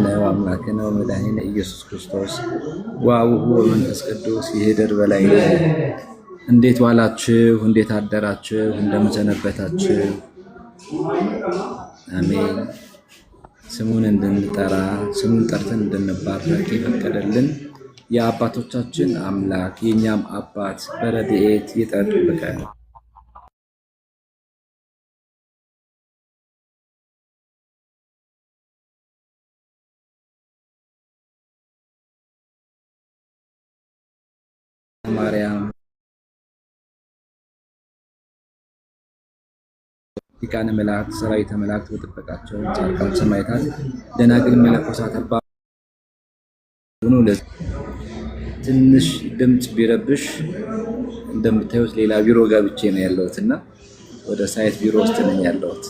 ነው አምላክ ነው መድኃኒነ ኢየሱስ ክርስቶስ ወአቡሁ ወመንፈስ ቅዱስ ይሄደር በላይ። እንዴት ዋላችሁ? እንዴት አደራችሁ? እንደምን ሰነበታችሁ? አሜን። ስሙን እንድንጠራ ስሙን ጠርተን እንድንባረክ የፈቀደልን የአባቶቻችን አምላክ የኛም አባት በረድኤት ይጠብቀን። ማርያም ሊቃነ መላእክት ሰራዊተ መላእክት በጥበቃቸው ጻድቃን ሰማዕታት ደናግል መነኮሳት አባ ሆኖ ትንሽ ድምጽ ቢረብሽ እንደምታዩት ሌላ ቢሮ ገብቼ ነው ያለሁትና ወደ ሳይት ቢሮ ውስጥ ነኝ ያለሁት።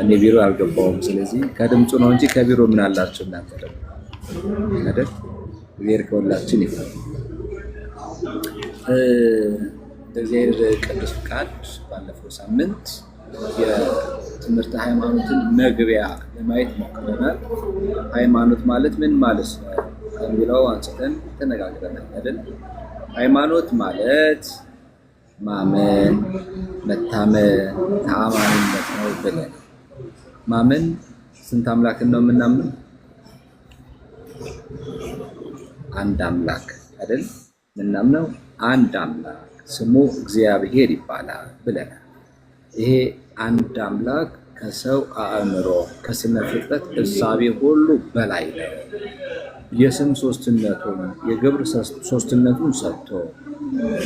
እኔ ቢሮ አልገባሁም። ስለዚህ ከድምጹ ነው እንጂ ከቢሮ ምን አላችሁ እናንተ ደግሞ አይደል? እግዚአብሔር ከሁላችን ይሁን። እግዚአብሔር ቅዱስ ፍቃድ ባለፈው ሳምንት የትምህርት ሃይማኖትን መግቢያ ለማየት ሞክረናል። ሃይማኖት ማለት ምን ማለት ነው የሚለው አንስተን ተነጋግረናል አይደል? ሃይማኖት ማለት ማመን፣ መታመን፣ ተአማኒነት ነው ብለን ማመን። ስንት አምላክን ነው የምናምነው? አንድ አምላክ አይደል? ምናምነው አንድ አምላክ ስሙ እግዚአብሔር ይባላል ብለናል። ይሄ አንድ አምላክ ከሰው አእምሮ ከስነ ፍጥረት እሳቤ ሁሉ በላይ ነው። የስም ሶስትነቱን የግብር ሶስትነቱን ሰጥቶ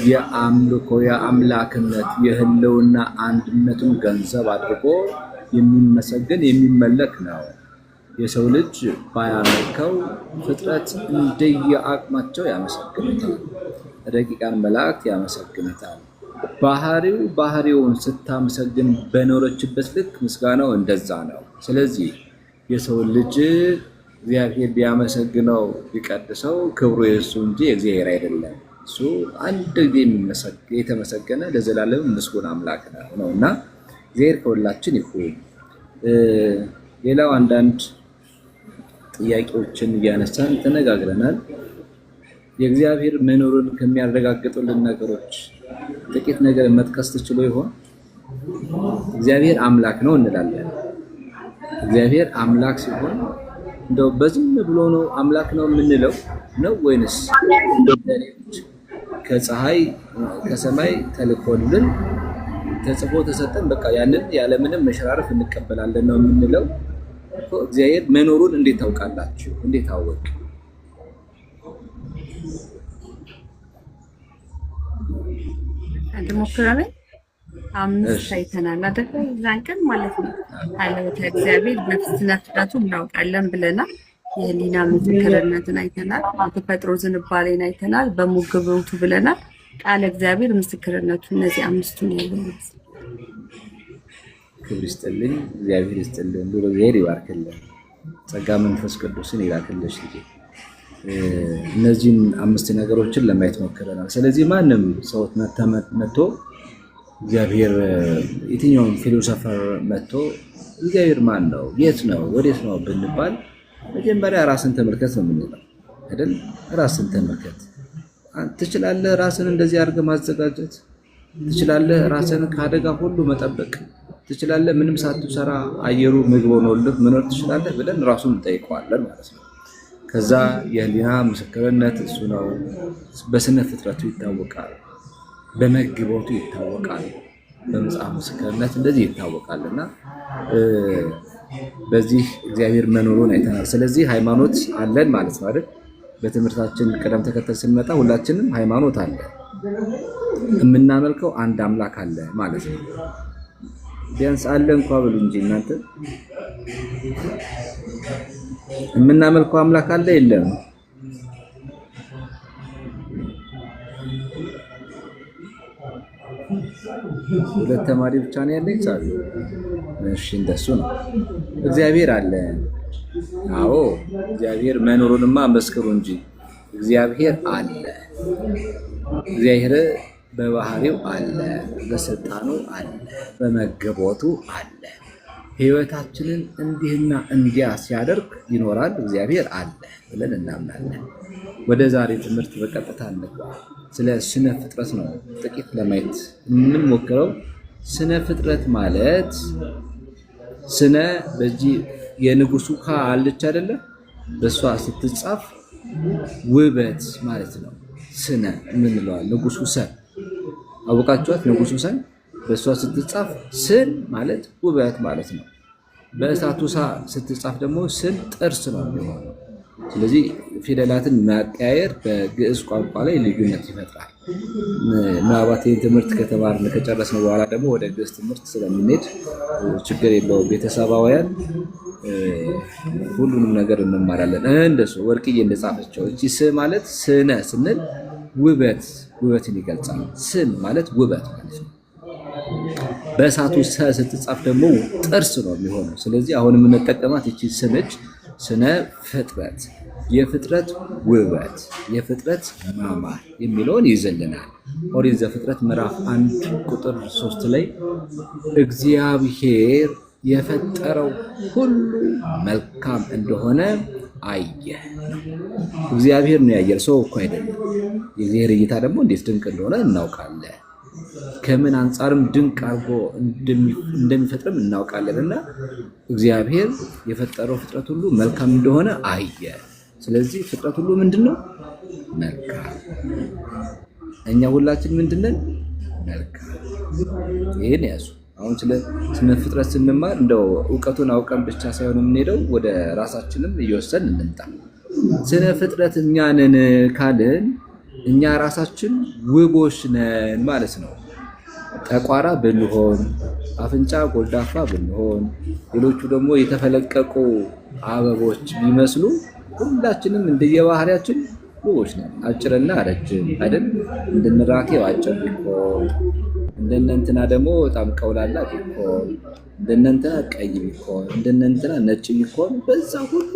የአምልኮ የአምላክነት የህልውና አንድነቱን ገንዘብ አድርጎ የሚመሰገን የሚመለክ ነው። የሰው ልጅ ባያመልከው ፍጥረት እንደየአቅማቸው ያመሰግኑታል። ረቂቃን መላእክት ያመሰግኑታል። ባህሪውን ስታመሰግን በኖረችበት ልክ ምስጋናው እንደዛ ነው። ስለዚህ የሰው ልጅ እግዚአብሔር ቢያመሰግነው ቢቀድሰው ክብሩ የእሱ እንጂ የእግዚአብሔር አይደለም። እሱ አንድ ጊዜ የተመሰገነ ለዘላለም ምስጉን አምላክ ነው እና እግዚአብሔር ከሁላችን ይሁን። ሌላው አንዳንድ ጥያቄዎችን እያነሳን ተነጋግረናል። የእግዚአብሔር መኖሩን ከሚያረጋግጡልን ነገሮች ጥቂት ነገር መጥቀስ ትችሉ ይሆን? እግዚአብሔር አምላክ ነው እንላለን። እግዚአብሔር አምላክ ሲሆን እንደው በዝም ብሎ ነው አምላክ ነው የምንለው ነው ወይንስ ከፀሐይ ከሰማይ ተልኮልን ተጽፎ ተሰጠን በቃ ያንን ያለምንም መሸራረፍ እንቀበላለን ነው የምንለው? እግዚአብሔር መኖሩን እንዴት ታውቃላችሁ? እንዴት አወቅ? ሞክረናል። አምስት አይተናል አይደል? እዛን ቀን ማለት ነው። ኃይለተ እግዚአብሔር በፍጥነቱ እናውቃለን ብለናል። የህሊና ምስክርነትን አይተናል። የተፈጥሮ ዝንባሌን አይተናል። በሙግብቱ ብለናል። ቃለ እግዚአብሔር ምስክርነቱ እነዚህ አምስቱን ያለው ክብር ይስጥልኝ። እግዚአብሔር ይስጥልኝ። ሉል እግዚአብሔር ይባርክልን። ጸጋ መንፈስ ቅዱስን ይላክልሽ ልጄ። እነዚህን አምስት ነገሮችን ለማየት ሞክረናል። ስለዚህ ማንም ሰው መጥቶ እግዚአብሔር የትኛውም ፊሎሶፈር መጥቶ እግዚአብሔር ማን ነው፣ የት ነው፣ ወዴት ነው ብንባል መጀመሪያ ራስን ተመልከት ነው የምንለው አይደል? ራስን ተመልከት። ትችላለህ ራስን እንደዚህ አድርገህ ማዘጋጀት? ትችላለህ ራስን ከአደጋ ሁሉ መጠበቅ? ትችላለህ ምንም ሳትሰራ አየሩ ምግብ ሆኖልህ መኖር ትችላለህ ብለን ራሱን እንጠይቀዋለን ማለት ነው። ከዛ የህሊና ምስክርነት እሱ ነው። በስነ ፍጥረቱ ይታወቃል፣ በመግቦቱ ይታወቃል፣ በመጽሐፍ ምስክርነት እንደዚህ ይታወቃልና በዚህ እግዚአብሔር መኖሩን አይተናል። ስለዚህ ሃይማኖት አለን ማለት ነው አይደል? በትምህርታችን ቅደም ተከተል ስንመጣ ሁላችንም ሃይማኖት አለ፣ የምናመልከው አንድ አምላክ አለ ማለት ነው። ቢያንስ አለ እንኳ ብሉ እንጂ እናንተ የምናመልከው አምላክ አለ የለም? ሁለት ተማሪ ብቻ ነው ያለኝ ጻፍ። እሺ እንደሱ ነው። እግዚአብሔር አለ። አዎ እግዚአብሔር መኖሩንማ መስክሩ እንጂ እግዚአብሔር አለ። እግዚአብሔር በባህሪው አለ፣ በስልጣኑ አለ፣ በመገቦቱ አለ። ህይወታችንን እንዲህና እንዲያ ሲያደርግ ይኖራል እግዚአብሔር አለ ብለን እናምናለን። ወደ ዛሬ ትምህርት በቀጥታ እንግባ። ስለ ስነ ፍጥረት ነው ጥቂት ለማየት የምንሞክረው። ስነ ፍጥረት ማለት ስነ በዚህ የንጉሱ ካ አለች አይደለ? በሷ ስትጻፍ ውበት ማለት ነው። ስነ የምንለው ንጉሱ ሰን አወቃችኋት? ንጉሱ ሰን በሷ ስትጻፍ ስን ማለት ውበት ማለት ነው። በእሳቱ ሳ ስትጻፍ ደግሞ ስን ጥርስ ነው የሚሆነው። ስለዚህ ፊደላትን ማቀያየር በግዕዝ ቋንቋ ላይ ልዩነት ይፈጥራል። ምናልባት ይህን ትምህርት ከተማርን ከጨረስን በኋላ ደግሞ ወደ ግዕዝ ትምህርት ስለምንሄድ ችግር የለውም። ቤተሰባውያን ሁሉንም ነገር እንማራለን። እንደሱ ወርቅዬ እንደጻፈችው እቺ ስ ማለት ስነ ስንል ውበትን ይገልጻል። ስን ማለት ውበት ማለት ነው። በእሳቱ ሰ ስትጻፍ ደግሞ ጥርስ ነው የሚሆነው። ስለዚህ አሁን የምንጠቀማት እቺ ስነች ስነ ፍጥረት፣ የፍጥረት ውበት፣ የፍጥረት ማማር የሚለውን ይዘልናል። ኦሪት ዘፍጥረት ምዕራፍ 1 ቁጥር 3 ላይ እግዚአብሔር የፈጠረው ሁሉ መልካም እንደሆነ አየ ነው። እግዚአብሔር ነው ያየው፣ ሰው እኮ አይደለም። የእግዚአብሔር እይታ ደግሞ እንዴት ድንቅ እንደሆነ እናውቃለን። ከምን አንጻርም ድንቅ አድርጎ እንደሚፈጥርም እናውቃለን። እና እግዚአብሔር የፈጠረው ፍጥረት ሁሉ መልካም እንደሆነ አየ። ስለዚህ ፍጥረት ሁሉ ምንድነው? መልካም። እኛ ሁላችን ምንድነን? መልካም። ይሄን ያዙ። አሁን ስለ ፍጥረት ስንማር እንደው እውቀቱን አውቀን ብቻ ሳይሆን የምንሄደው ወደ ራሳችንም እየወሰን እንምጣ። ስለ ፍጥረት እኛ ነን ካልን እኛ ራሳችን ውቦች ነን ማለት ነው። ጠቋራ ብንሆን፣ አፍንጫ ጎልዳፋ ብንሆን፣ ሌሎቹ ደግሞ የተፈለቀቁ አበቦች ቢመስሉ ሁላችንም እንደየባህሪያችን ውቦች ነን። አጭርና ረጅም አይደል? እንደነራኬው አጭር ቢሆን፣ እንደነንትና ደግሞ በጣም ቀውላላ ቢሆን፣ እንደነንትና ቀይ ቢሆን፣ እንደነንትና ነጭ ቢሆን፣ በዛ ሁሉ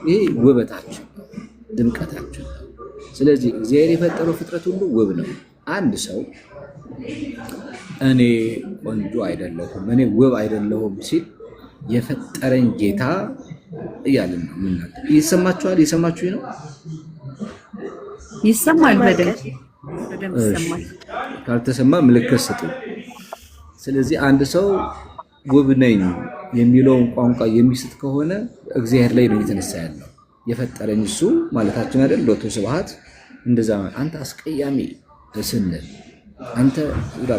ይሄ ውበታችን ድምቀታችን። ስለዚህ እግዚአብሔር የፈጠረው ፍጥረት ሁሉ ውብ ነው። አንድ ሰው እኔ ቆንጆ አይደለሁም፣ እኔ ውብ አይደለሁም ሲል የፈጠረኝ ጌታ እያልን ነው የምናገር። ይሰማችኋል? እየሰማችሁኝ ነው? ይሰማል። በደንብ ይሰማል። ካልተሰማ ምልክት ስጡ። ስለዚህ አንድ ሰው ውብ ነኝ የሚለውን ቋንቋ የሚስት ከሆነ እግዚአብሔር ላይ ነው የተነሳ ያለው። የፈጠረኝ እሱ ማለታችን አይደል? ሎቱ ስብሐት እንደዛ። አንተ አስቀያሚ ስንል፣ አንተ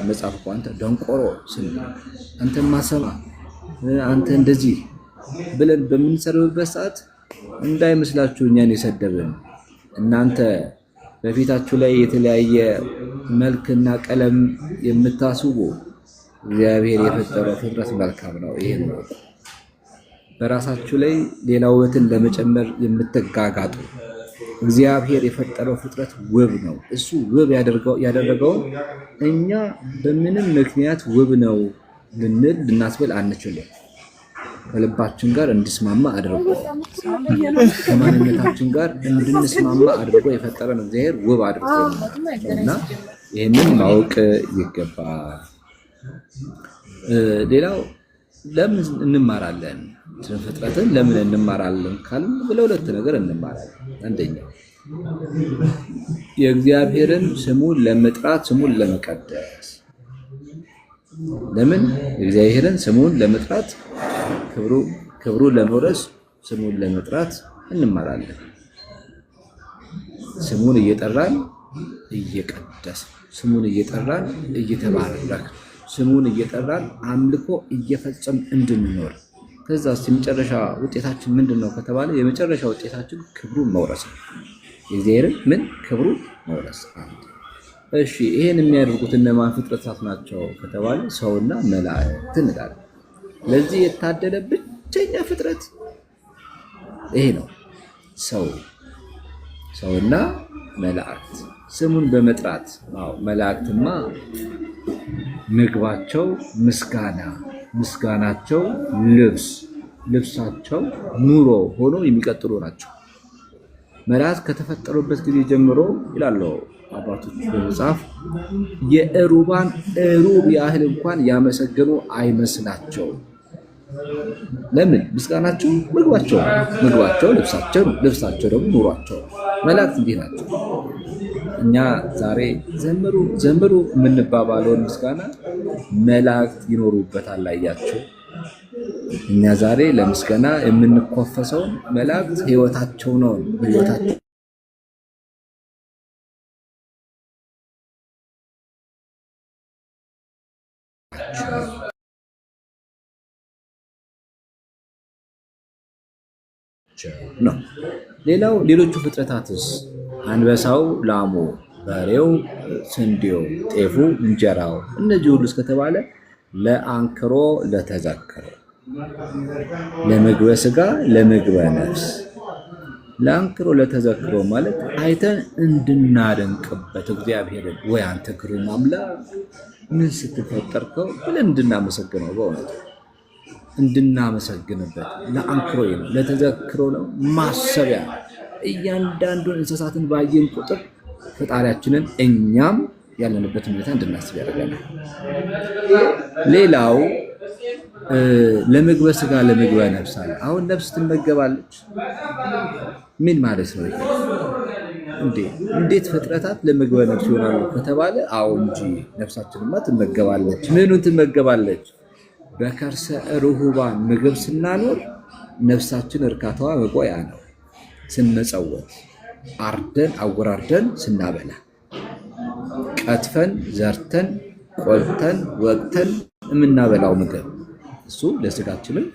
መጽሐፍ እኮ አንተ ደንቆሮ ስንል፣ አንተ ማሰማ፣ አንተ እንደዚህ ብለን በምንሰርብበት ሰዓት እንዳይመስላችሁ እኛን የሰደብን። እናንተ በፊታችሁ ላይ የተለያየ መልክና ቀለም የምታስቡ እግዚአብሔር የፈጠረው ፍጥረት መልካም ነው። ይሄን ነው። በራሳችሁ ላይ ሌላ ውበትን ለመጨመር የምትጋጋጡ እግዚአብሔር የፈጠረው ፍጥረት ውብ ነው። እሱ ውብ ያደረገውን እኛ በምንም ምክንያት ውብ ነው ልናስብል አንችልም። ከልባችን ጋር እንድስማማ አድርጎ ከማንነታችን ጋር እንድንስማማ አድርጎ የፈጠረን እግዚአብሔር ውብ አድርጎ እና ይህንን ማወቅ ይገባል። ሌላው ለምን እንማራለን? ስለ ፍጥረትን ለምን እንማራለን ካልን ለሁለት ነገር እንማራለን። አንደኛው የእግዚአብሔርን ስሙን ለመጥራት፣ ስሙን ለመቀደስ። ለምን? የእግዚአብሔርን ስሙን ለመጥራት፣ ክብሩን ለመውረስ፣ ስሙን ለመጥራት እንማራለን። ስሙን እየጠራን እየቀደስ፣ ስሙን እየጠራን እየተባረክ፣ ስሙን እየጠራን አምልኮ እየፈጸም እንድንኖር። ከዛ የመጨረሻ ውጤታችን ምንድን ነው ከተባለ የመጨረሻ ውጤታችን ክብሩን መውረስ ነው። የእግዚአብሔርን ምን? ክብሩን መውረስ። እሺ፣ ይሄን የሚያደርጉት እነማን ፍጥረታት ናቸው ከተባለ ሰውና መላእክት እንላለን። ለዚህ የታደለ ብቸኛ ፍጥረት ይሄ ነው፣ ሰውና መላእክት። ስሙን በመጥራት መላእክትማ ምግባቸው ምስጋና፣ ምስጋናቸው ልብሳቸው ኑሮ ሆኖ የሚቀጥሉ ናቸው። መላእክት ከተፈጠሩበት ጊዜ ጀምሮ ይላሉ አባቶች በመጽሐፍ የእሩባን እሩብ ያህል እንኳን ያመሰገኑ አይመስላቸውም። ለምን? ምስጋናቸው ምግባቸው ነው። ምግባቸው ልብሳቸው ነው። ልብሳቸው ደግሞ ኑሯቸው ነው። መላእክት እንዲህ ናቸው። እኛ ዛሬ ዘምሩ ዘምሩ የምንባባለውን ምስጋና መላእክት ይኖሩበታል። አያቸው። እኛ ዛሬ ለምስጋና የምንኮፈሰውን መላእክት ህይወታቸው ነው። ህይወታቸው ነው። ሌላው ሌሎቹ ፍጥረታትስ አንበሳው፣ ላሙ፣ በሬው፣ ስንዴው፣ ጤፉ፣ እንጀራው እነዚህ ሁሉ እስከተባለ ለአንክሮ ለተዘክሮ ለምግበ ስጋ ለምግበ ነፍስ ለአንክሮ ለተዘክሮ ማለት አይተን እንድናደንቅበት እግዚአብሔርን ወይ አንተ ግሩም አምላክ ምን ስትፈጠርከው ብለን እንድናመሰግነው በእውነት እንድናመሰግንበት ለአንክሮ ነው፣ ለተዘክሮ ነው፣ ማሰቢያ እያንዳንዱን እንስሳትን ባየን ቁጥር ፈጣሪያችንን እኛም ያለንበት ሁኔታ እንድናስብ ያደርጋል። ሌላው ለምግበ ስጋ ለምግበ ነፍስ አለ። አሁን ነፍስ ትመገባለች። ምን ማለት ነው? እንዴት ፍጥረታት ለምግበ ነፍስ ይሆናሉ ከተባለ አዎ እንጂ ነፍሳችንማ ትመገባለች። ምኑን ትመገባለች? በከርሰ ርሁባን ምግብ ስናኖር ነፍሳችን እርካታዋ መቆያ ነው። ስንመጸወት አርደን አወራርደን ስናበላ ቀጥፈን ዘርተን ቆልተን ወቅተን የምናበላው ምግብ እሱ ለስጋችንም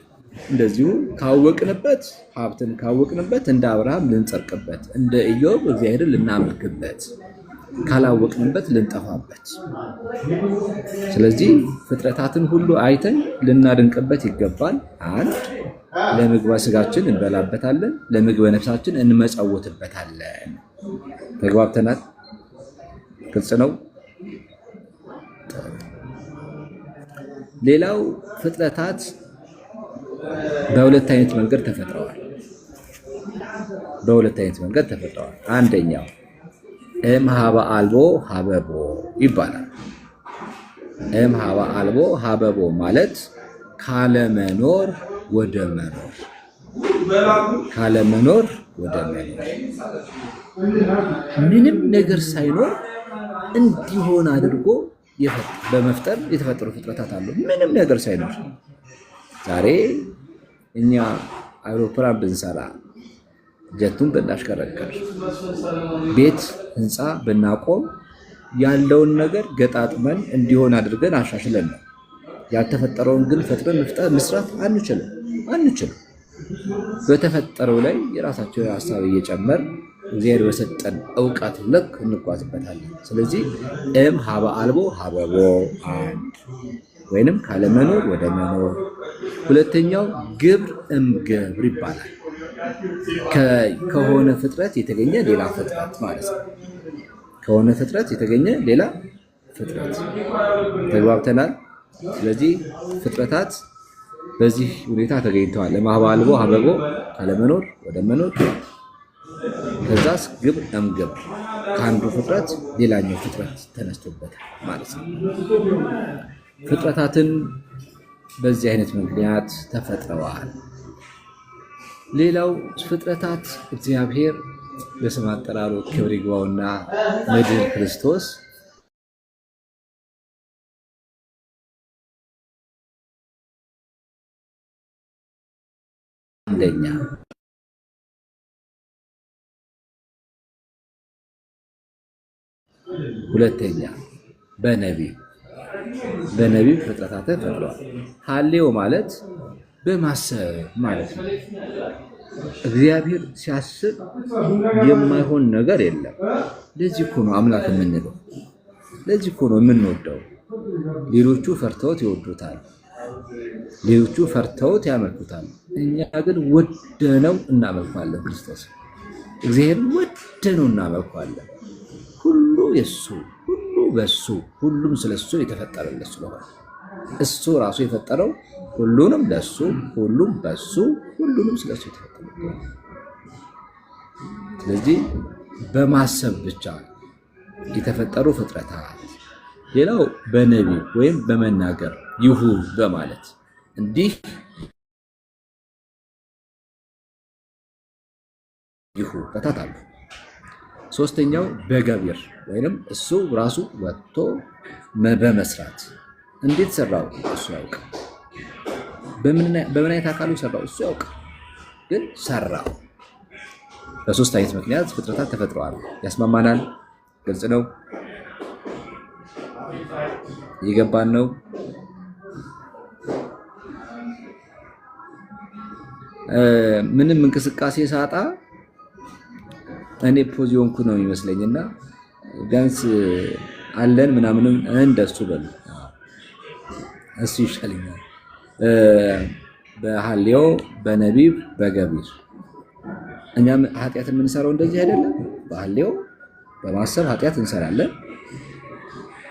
እንደዚሁ ካወቅንበት ሀብትን ካወቅንበት እንደ አብርሃም ልንጸድቅበት፣ እንደ ኢዮብ እግዚአብሔርን ልናመልክበት፣ ካላወቅንበት ልንጠፋበት። ስለዚህ ፍጥረታትን ሁሉ አይተን ልናደንቅበት ይገባል። አንድ ለምግበ ስጋችን እንበላበታለን፣ ለምግበ ነፍሳችን እንመጸውትበታለን። ተግባብተናል? ግልጽ ነው። ሌላው ፍጥረታት በሁለት አይነት መንገድ ተፈጥረዋል። አንደኛው እምኀበ አልቦ ሀበቦ ይባላል። እምኀበ አልቦ ሀበቦ ማለት ካለመኖር ወደ መኖር፣ ካለመኖር ወደ መኖር፣ ምንም ነገር ሳይኖር እንዲሆን አድርጎ በመፍጠር የተፈጠሩ ፍጥረታት አሉ። ምንም ነገር ሳይኖር ዛሬ እኛ አውሮፕላን ብንሰራ፣ ጀቱን ብናሽከረከር፣ ቤት ህንፃ ብናቆም ያለውን ነገር ገጣጥመን እንዲሆን አድርገን አሻሽለን ነው። ያልተፈጠረውን ግን ፈጥረን መስራት አንችልም። በተፈጠረው ላይ የራሳቸውን ሀሳብ እየጨመር እግዚአብሔር በሰጠን እውቀት ልክ እንጓዝበታለን። ስለዚህ እምኀበ አልቦ ሀበቦ አንድ ወይንም ካለመኖር ወደ መኖር። ሁለተኛው ግብር እምገብር ይባላል። ከሆነ ፍጥረት የተገኘ ሌላ ፍጥረት ማለት ነው። ከሆነ ፍጥረት የተገኘ ሌላ ፍጥረት። ተግባብተናል? ስለዚህ ፍጥረታት በዚህ ሁኔታ ተገኝተዋል። እምኀበ አልቦ ሀበቦ ካለመኖር ወደ መኖር። ከዛስ ግብር እምገብር ከአንዱ ፍጥረት ሌላኛው ፍጥረት ተነስቶበታል ማለት ነው። ፍጥረታትን በዚህ አይነት ምክንያት ተፈጥረዋል። ሌላው ፍጥረታት እግዚአብሔር በስም አጠራሩ ክብር ይግባውና መድኃኒተ ክርስቶስ አንደኛ ሁለተኛ በነቢብ ፍጥረታት ተፈጥረዋል። ሀሌው ማለት በማሰብ ማለት ነው። እግዚአብሔር ሲያስብ የማይሆን ነገር የለም። ለዚህ እኮ ነው አምላክ የምንለው። ለዚህ እኮ ነው የምንወደው። ሌሎቹ ፈርተውት ይወዱታል፣ ሌሎቹ ፈርተውት ያመልኩታል። እኛ ግን ወደነው እናመልኳለን። ክርስቶስ እግዚአብሔርን ወደነው እናመልኳለን። ሁሉ የሱ፣ ሁሉ በሱ፣ ሁሉም ስለሱ የተፈጠረለት ስለሆነ እሱ ራሱ የፈጠረው ሁሉንም ለሱ፣ ሁሉም በሱ፣ ሁሉንም ስለሱ የተፈጠረ። ስለዚህ በማሰብ ብቻ የተፈጠሩ ፍጥረታት። ሌላው በነቢብ ወይም በመናገር ይሁን በማለት እንዲህ ይሁ ፍጥረታት አሉ። ሶስተኛው በገቢር ወይንም እሱ ራሱ ወጥቶ በመስራት እንዴት ሰራው እሱ ያውቅ። በምን አይነት አካሉ ሰራው እሱ ያውቅ፣ ግን ሰራው። በሶስት አይነት ምክንያት ፍጥረታት ተፈጥረዋል። ያስማማናል። ግልጽ ነው፣ ይገባን ነው። ምንም እንቅስቃሴ ሳጣ እኔ ፖዚዮንኩ ነው የሚመስለኝና ቢያንስ አለን ምናምንም እንደሱ በሉ እሱ ይሻለኛል። በሐልዮ በነቢብ በገቢር እኛም ኃጢአት የምንሰራው እንደዚህ አይደለም። በሐልዮ በማሰብ ኃጢአት እንሰራለን፣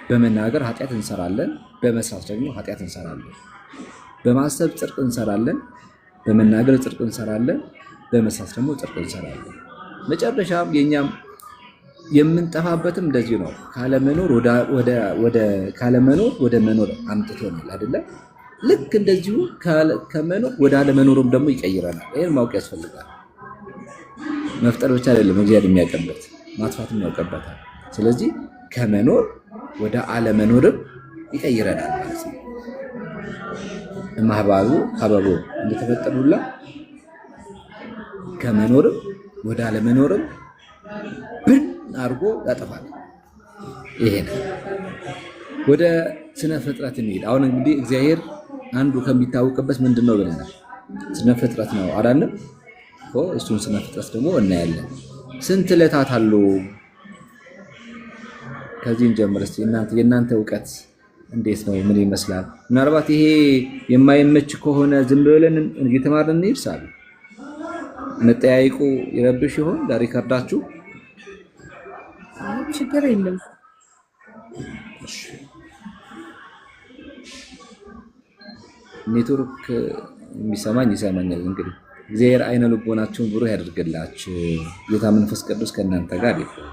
በመናገር ኃጢአት እንሰራለን፣ በመስራት ደግሞ ኃጢአት እንሰራለን። በማሰብ ጽድቅ እንሰራለን፣ በመናገር ጽድቅ እንሰራለን፣ በመስራት ደግሞ ጽድቅ እንሰራለን። መጨረሻም የኛም የምንጠፋበትም እንደዚህ ነው። ካለመኖር ወደ መኖር አምጥቶናል አይደለ? ልክ እንደዚሁ ከመኖር ወደ አለመኖርም ደግሞ ይቀይረናል። ይህን ማወቅ ያስፈልጋል። መፍጠር ብቻ አይደለም እግዚአብሔር የሚያውቅበት፣ ማጥፋትም ያውቅበታል። ስለዚህ ከመኖር ወደ አለመኖርም ይቀይረናል ማለት ነው። እማህባሩ ሀበቦ እንደተፈጠሩላ ከመኖርም ወደ አለመኖርም ብን አድርጎ ያጠፋል። ይሄ ነው። ወደ ስነ ፍጥረት እንሂድ። አሁን እንግዲህ እግዚአብሔር አንዱ ከሚታወቅበት ምንድን ነው ብለናል? ስነ ፍጥረት ነው አላለም? እሱን ስነ ፍጥረት ደግሞ እናያለን። ስንት ዕለታት አሉ? ከዚህም ጀምር እስኪ የእናንተ እውቀት እንዴት ነው? ምን ይመስላል? ምናልባት ይሄ የማይመች ከሆነ ዝም ብለን እየተማርን እንሂድ። ሳሉ መጠያይቁ ይረብሽ ይሆን? ሪከርዳችሁ ችግር የለም። ኔትወርክ የሚሰማኝ ይሰማኛል። እንግዲህ እግዚአብሔር አይነ ልቦናችሁን ብሩህ ያደርግላችሁ። ጌታ መንፈስ ቅዱስ ከእናንተ ጋር ይሁን።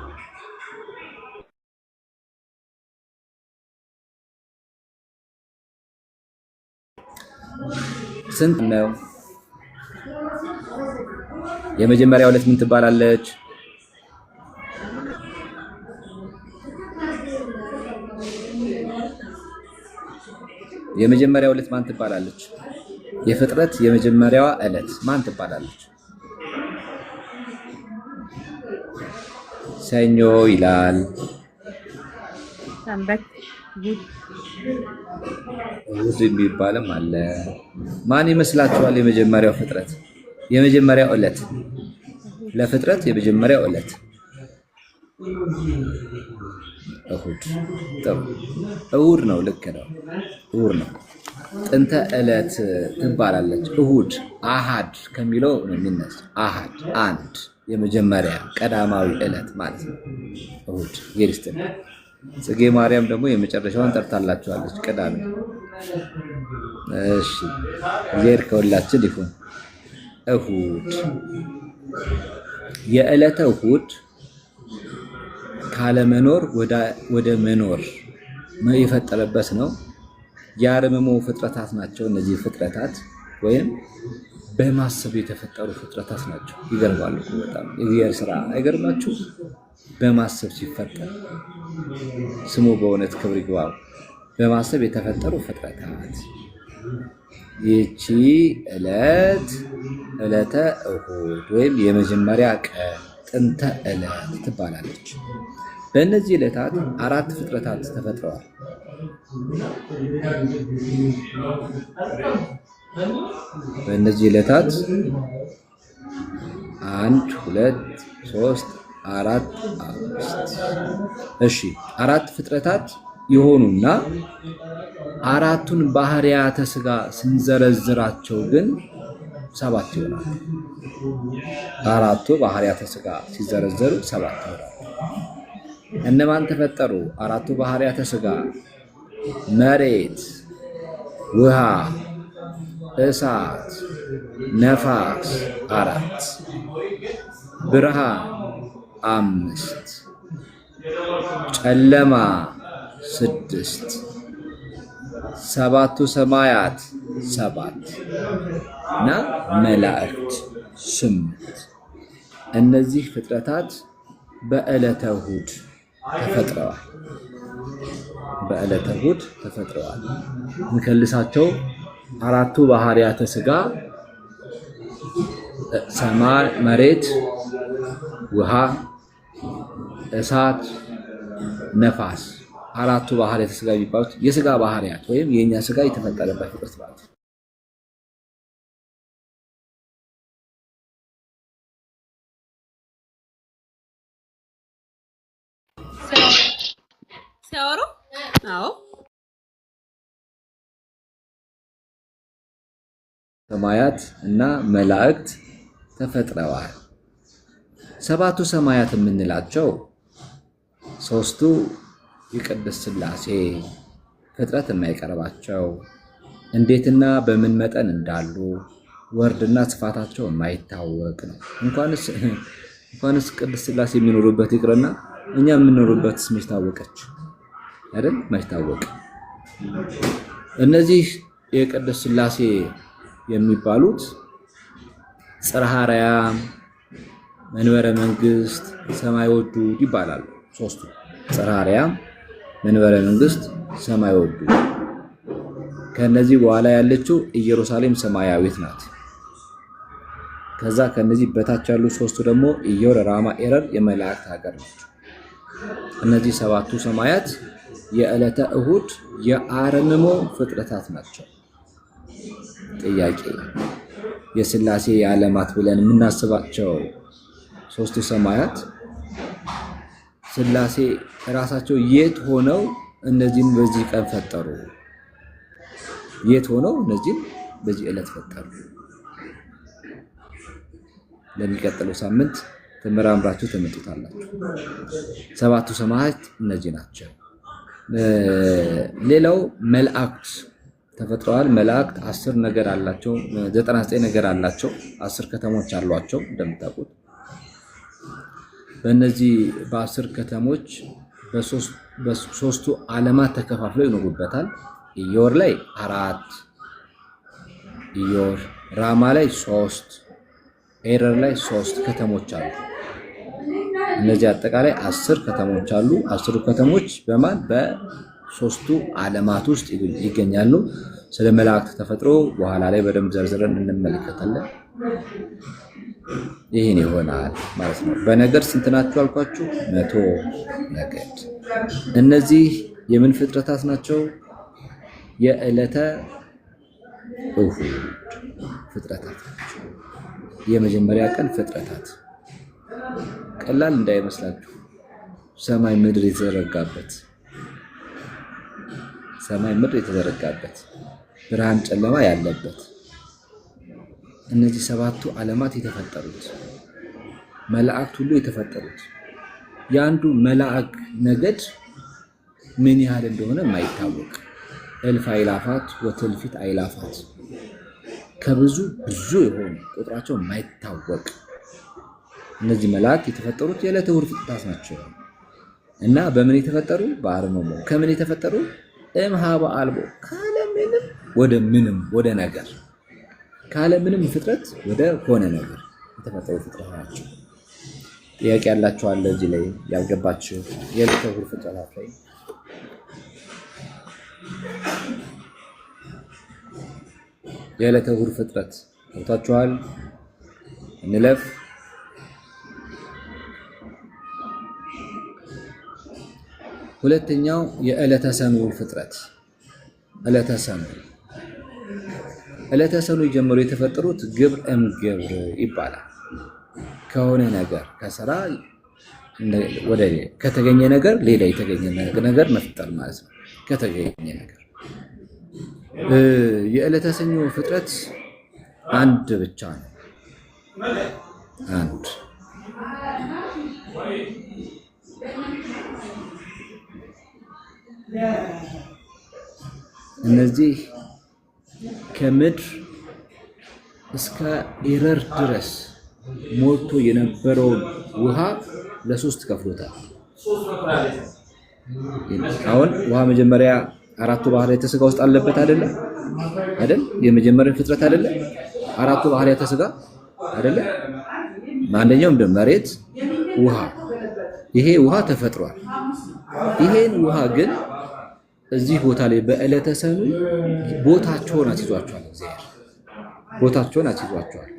ስንት ነው? የመጀመሪያው ዕለት ምን ትባላለች? የመጀመሪያው ዕለት ማን ትባላለች? የፍጥረት የመጀመሪያዋ ዕለት ማን ትባላለች? ሰኞ ይላል። ሰንበት እሑድ የሚባልም አለ። ማን ይመስላችኋል? የመጀመሪያው ፍጥረት የመጀመሪያው ዕለት ለፍጥረት የመጀመሪያው ዕለት እሑድ። ጥሩ እሑድ ነው። ልክ ነው። እሑድ ነው። ጥንተ ዕለት ትባላለች። እሑድ አሃድ ከሚለው ነው የሚነሳ። አሃድ አንድ፣ የመጀመሪያ ቀዳማዊ ዕለት ማለት ነው እሑድ። ጌርስትን ጽጌ ማርያም ደግሞ የመጨረሻዋን ጠርታላችኋለች፣ ቅዳሜ። እሺ እግዚአብሔር ከሁላችን ይሁን። እሑድ የዕለተ እሑድ ካለመኖር ወደ መኖር የፈጠረበት ነው። የአርምሞ ፍጥረታት ናቸው እነዚህ ፍጥረታት፣ ወይም በማሰብ የተፈጠሩ ፍጥረታት ናቸው። ይገርማሉ በጣም የእግዚአብሔር ስራ አይገርማችሁ? በማሰብ ሲፈጠር ስሙ በእውነት ክብር ይግባው። በማሰብ የተፈጠሩ ፍጥረታት። ይቺ ዕለት ዕለተ እሑድ ወይም የመጀመሪያ ቀን ጥንተ ዕለት ትባላለች። በእነዚህ ዕለታት 4 ፍጥረታት ተፈጥረዋል። በእነዚህ ዕለታት 1 2 3 4 5 እሺ 4 ፍጥረታት የሆኑና 4ቱን ባህሪያተ ሥጋ ስንዘረዝራቸው ግን 7 ይሆናል። 4ቱ ባህሪያተ ሥጋ ሲዘረዘሩ 7 ይሆናል። እነማን ተፈጠሩ? 4ቱ ባህሪያተ ሥጋ መሬት፣ ውሃ፣ እሳት፣ ነፋስ 4፣ ብርሃን 5፣ ጨለማ 6፣ 7ቱ ሰማያት 7 እና መላእክት 8 እነዚህ ፍጥረታት በዕለተ እሑድ ተፈጥረዋል። በዕለተ እሑድ ተፈጥረዋል። እንከልሳቸው አራቱ ባህሪያተ ሥጋ ሰማይ፣ መሬት፣ ውሃ፣ እሳት፣ ነፋስ አራቱ ባህሪያተ ሥጋ የሚባሉት የሥጋ ባህሪያት ወይም የኛ ሥጋ የተፈጠረበት ፍጥረት ማለት ነው። ሲያወሩ አዎ ሰማያት እና መላእክት ተፈጥረዋል። ሰባቱ ሰማያት የምንላቸው ሶስቱ የቅድስት ሥላሴ ፍጥረት የማይቀርባቸው እንዴትና በምን መጠን እንዳሉ ወርድና ስፋታቸው የማይታወቅ ነው። እንኳንስ ቅድስት ሥላሴ የሚኖሩበት ይቅርና እኛ የምንኖርበት መች ታወቀች አይደል? መች ታወቀ። እነዚህ የቅድስት ሥላሴ የሚባሉት ጽርሐ አርያም፣ መንበረ መንግስት፣ ሰማይ ወዱድ ይባላሉ። ሶስቱ ጽርሐ አርያም፣ መንበረ መንግስት፣ ሰማይ ወዱድ። ከነዚህ በኋላ ያለችው ኢየሩሳሌም ሰማያዊት ናት። ከዛ ከነዚህ በታች ያሉ ሶስቱ ደግሞ ኢዮር፣ ራማ፣ ኤረር የመላእክት ሀገር ናቸው። እነዚህ ሰባቱ ሰማያት የዕለተ እሑድ የአርምሞ ፍጥረታት ናቸው። ጥያቄ የሥላሴ የዓለማት ብለን የምናስባቸው ሶስቱ ሰማያት ሥላሴ ራሳቸው የት ሆነው እነዚህን በዚህ ቀን ፈጠሩ? የት ሆነው እነዚህን በዚህ ዕለት ፈጠሩ? ለሚቀጥለው ሳምንት ተመራምራችሁ ተመጡታላችሁ። ሰባቱ ሰማያት እነዚህ ናቸው። ሌላው መላእክት ተፈጥረዋል። መላእክት 10 ነገር አላቸው፣ 99 ነገር አላቸው። 10 ከተሞች አሏቸው እንደምታውቁት። በእነዚህ በ10 ከተሞች በሶስቱ ዓለማት ተከፋፍለው ይኖሩበታል። ኢዮር ላይ 4፣ ኢዮር ራማ ላይ 3፣ ኤረር ላይ 3 ከተሞች አሉ። እነዚህ አጠቃላይ 10 ከተሞች አሉ። 10 ከተሞች በማን በሶስቱ ዓለማት ውስጥ ይገኛሉ። ስለ መላእክት ተፈጥሮ በኋላ ላይ በደንብ ዘርዝረን እንመለከታለን። ይህን ይሆናል ማለት ነው። በነገድ ስንት ናቸው አልኳችሁ? 100 ነገድ። እነዚህ የምን ፍጥረታት ናቸው? የዕለተ እሑድ ፍጥረታት ናቸው። የመጀመሪያ ቀን ፍጥረታት ቀላል እንዳይመስላችሁ። ሰማይ ምድር የተዘረጋበት ብርሃን ጨለማ ያለበት እነዚህ ሰባቱ ዓለማት የተፈጠሩት መላእክት ሁሉ የተፈጠሩት የአንዱ መልአክ ነገድ ምን ያህል እንደሆነ የማይታወቅ እልፍ አእላፋት ወትእልፊት አእላፋት ከብዙ የሆኑ ቁጥራቸው የማይታወቅ እነዚህ መላእክት የተፈጠሩት የዕለተ እሑድ ፍጥረታት ናቸው። እና በምን የተፈጠሩ? በአርምሞ። ከምን የተፈጠሩ? እምኀበ አልቦ ካለምንም ወደ ምንም ወደ ነገር ካለምንም ፍጥረት ወደ ሆነ ነገር የተፈጠሩ ፍጥረታት ናቸው። ጥያቄ ያላችሁ አለ እዚህ ላይ ያልገባችሁ የዕለተ እሑድ ፍጥረታት ላይ? የዕለተ እሑድ ፍጥረት ገብታችኋል? እንለፍ። ሁለተኛው የዕለተ ሰኑይ ፍጥረት። ዕለተ ሰኑይ ጀምሮ የተፈጠሩት ግብር እምግብር ይባላል። ከሆነ ነገር ከስራ ከተገኘ ነገር ሌላ የተገኘ ነገር መፍጠር ማለት ነው። ከተገኘ ነገር የዕለተ ሰኞ ፍጥረት አንድ ብቻ ነው። አንድ እነዚህ ከምድር እስከ ኤረር ድረስ ሞልቶ የነበረውን ውሃ ለሶስት ከፍሎታል። አሁን ውሃ መጀመሪያ አራቱ ባህርያተ ሥጋ ውስጥ አለበት አይደለ? የመጀመሪያው ፍጥረት አይደለ? አራቱ ባህርያተ ሥጋ አይደለ? አንደኛው መሬት፣ ውሃ። ይሄ ውሃ ተፈጥሯል። ይሄን ውሃ ግን እዚህ ቦታ ላይ በዕለተ ሰኑይ ቦታቸውን አስይዟቸዋል። እግዚአብሔር ቦታቸውን አስይዟቸዋል።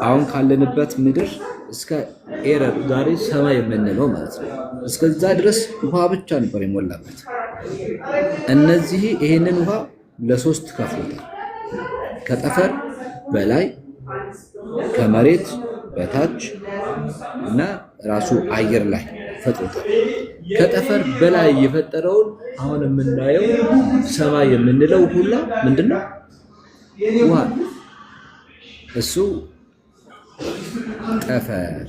አሁን ካለንበት ምድር እስከ ኤረር ዛሬ ሰማይ የምንለው ማለት ነው። እስከዛ ድረስ ውሃ ብቻ ነበር የሞላበት። እነዚህ ይሄንን ውሃ ለሶስት ከፍሎታል። ከጠፈር በላይ፣ ከመሬት በታች እና ራሱ አየር ላይ ፈጥሮታል። ከጠፈር በላይ የፈጠረውን አሁን የምናየው ሰማይ የምንለው ሁላ ምንድነው? ውሃ። እሱ ጠፈር።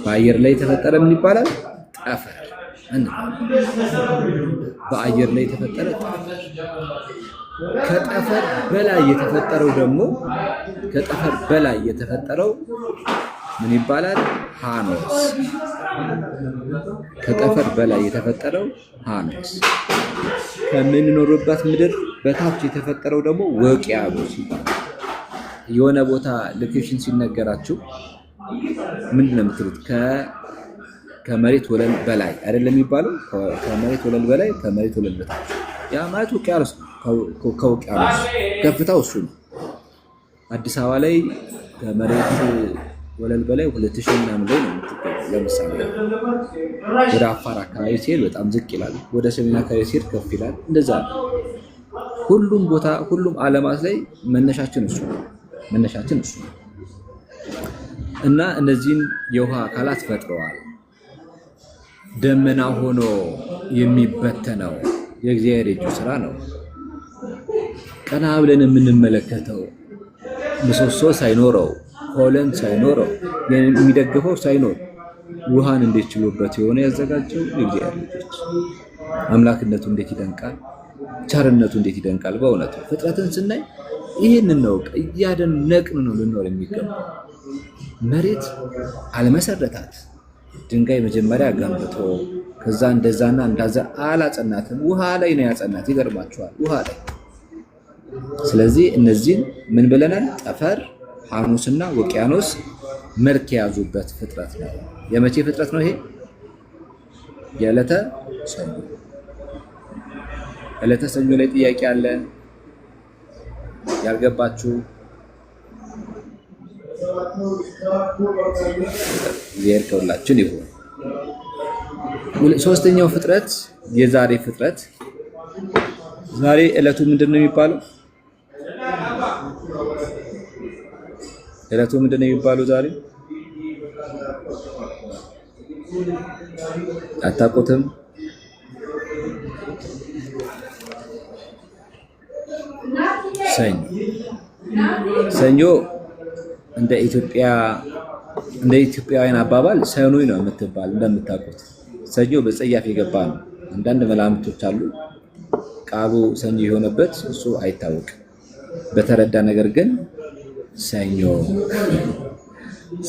በአየር ላይ የተፈጠረ ምን ይባላል? ጠፈር። በአየር ላይ የተፈጠረ ጠፈር። ከጠፈር በላይ የተፈጠረው ደግሞ ከጠፈር በላይ የተፈጠረው ምን ይባላል? ሐኖስ። ከጠፈር በላይ የተፈጠረው ሐኖስ። ከምንኖርበት ምድር በታች የተፈጠረው ደግሞ ውቅያኖስ ይባላል። የሆነ ቦታ ሎኬሽን ሲነገራችሁ ምንድን ነው የምትሉት? ከመሬት ወለል በላይ አይደለም የሚባለው? ከመሬት ወለል በላይ፣ ከመሬት ወለል በታች። ያ ማለት ውቅያኖስ ነው። ከውቅያኖስ ከፍታው እሱ ነው። አዲስ አበባ ላይ ከመሬት ወለል በላይ 2000 ምናምን ላይ ነው የምትገኘው። ለምሳሌ ወደ አፋር አካባቢ ሲሄድ በጣም ዝቅ ይላል። ወደ ሰሜን አካባቢ ሲሄድ ከፍ ይላል። እንደዛ ነው። ሁሉም ቦታ ሁሉም ዓለማት ላይ መነሻችን እሱ ነው። መነሻችን እሱ ነው እና እነዚህን የውሃ አካላት ፈጥረዋል። ደመና ሆኖ የሚበተነው የእግዚአብሔር እጁ ስራ ነው። ቀና ብለን የምንመለከተው ምሰሶ ሳይኖረው፣ ኮለን ሳይኖረው፣ የሚደግፈው ሳይኖር ውሃን እንዴት ችሎበት የሆነ ያዘጋጀው የእግዚአብሔር ልጆች። አምላክነቱ እንዴት ይደንቃል! ቸርነቱ እንዴት ይደንቃል! በእውነቱ ፍጥረትን ስናይ ይህንን ነው እያደነቅን ነው ልኖር የሚገባው። መሬት አልመሰረታት። ድንጋይ መጀመሪያ ገንብቶ ከዛ እንደዛና እንዳዛ አላጸናትም። ውሃ ላይ ነው ያጸናት። ይገርማችኋል፣ ውሃ ላይ። ስለዚህ እነዚህን ምን ብለናል? ጠፈር፣ ሐኖስና ውቅያኖስ መልክ የያዙበት ፍጥረት ነው። የመቼ ፍጥረት ነው ይሄ? የዕለተ ሰኞ። ዕለተ ሰኞ ላይ ጥያቄ አለ ያልገባችሁ? እግዚአብሔር ከሁላችን ይሁን። ሶስተኛው ፍጥረት የዛሬ ፍጥረት። ዛሬ ዕለቱ ምንድን ነው የሚባለው? ዕለቱ ምንድን ነው የሚባለው ዛሬ? አታውቁትም? ሰኞ። ሰኞ እንደ ኢትዮጵያውያን አባባል ሰኑይ ነው የምትባል። እንደምታውቁት ሰኞ በጸያፍ የገባ ነው። አንዳንድ መላምቶች አሉ። ቃሉ ሰኞ የሆነበት እሱ አይታወቅም። በተረዳ ነገር ግን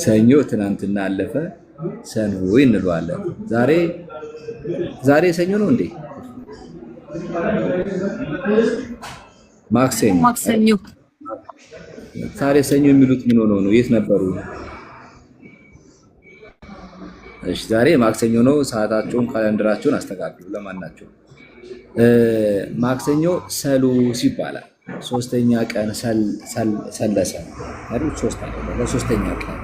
ሰኞ ትናንትና አለፈ፣ ሰኑይ እንለዋለን። ዛሬ ሰኞ ነው እንዴ? ማክሰኞ። ዛሬ ሰኞ የሚሉት ምን ሆነው ነው? የት ነበሩ? እሺ ዛሬ ማክሰኞ ነው። ሰዓታቸውን ካላንደራቸውን አስተካክሉ። ለማናቸው ማክሰኞ ሰሉስ ይባላል። ሶስተኛ ቀን ሰለሰ አይደል? ለሶስተኛ ቀን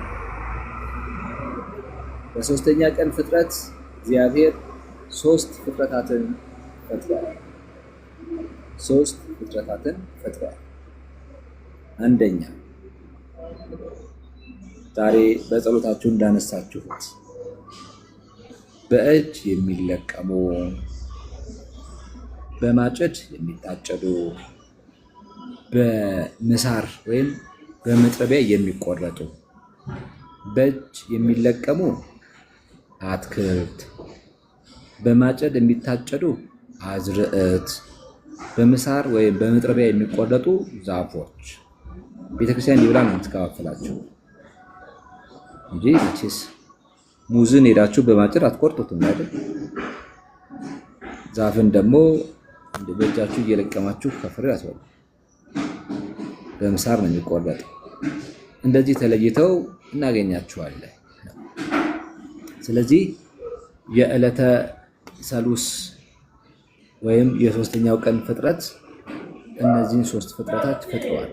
በሶስተኛ ቀን ፍጥረት እግዚአብሔር ሶስት ፍጥረታትን ፈጥሯል። አንደኛ ዛሬ በጸሎታችሁ እንዳነሳችሁት በእጅ የሚለቀሙ፣ በማጨድ የሚታጨዱ፣ በምሳር ወይም በመጥረቢያ የሚቆረጡ። በእጅ የሚለቀሙ አትክልት፣ በማጨድ የሚታጨዱ አዝርዕት፣ በምሳር ወይም በመጥረቢያ የሚቆረጡ ዛፎች። ቤተክርስቲያን ሊብላ ነው የምትከፋፍላችሁ እንጂ መቼስ ሙዝን ሄዳችሁ በማጨድ አትቆርጡትም አይደል? ዛፍን ደግሞ በእጃችሁ እየለቀማችሁ ከፍሬ አትበሉ። በምሳር ነው የሚቆረጠው። እንደዚህ ተለይተው እናገኛቸዋለን። ስለዚህ የዕለተ ሰሉስ ወይም የሶስተኛው ቀን ፍጥረት እነዚህን ሶስት ፍጥረታት ፈጥረዋል።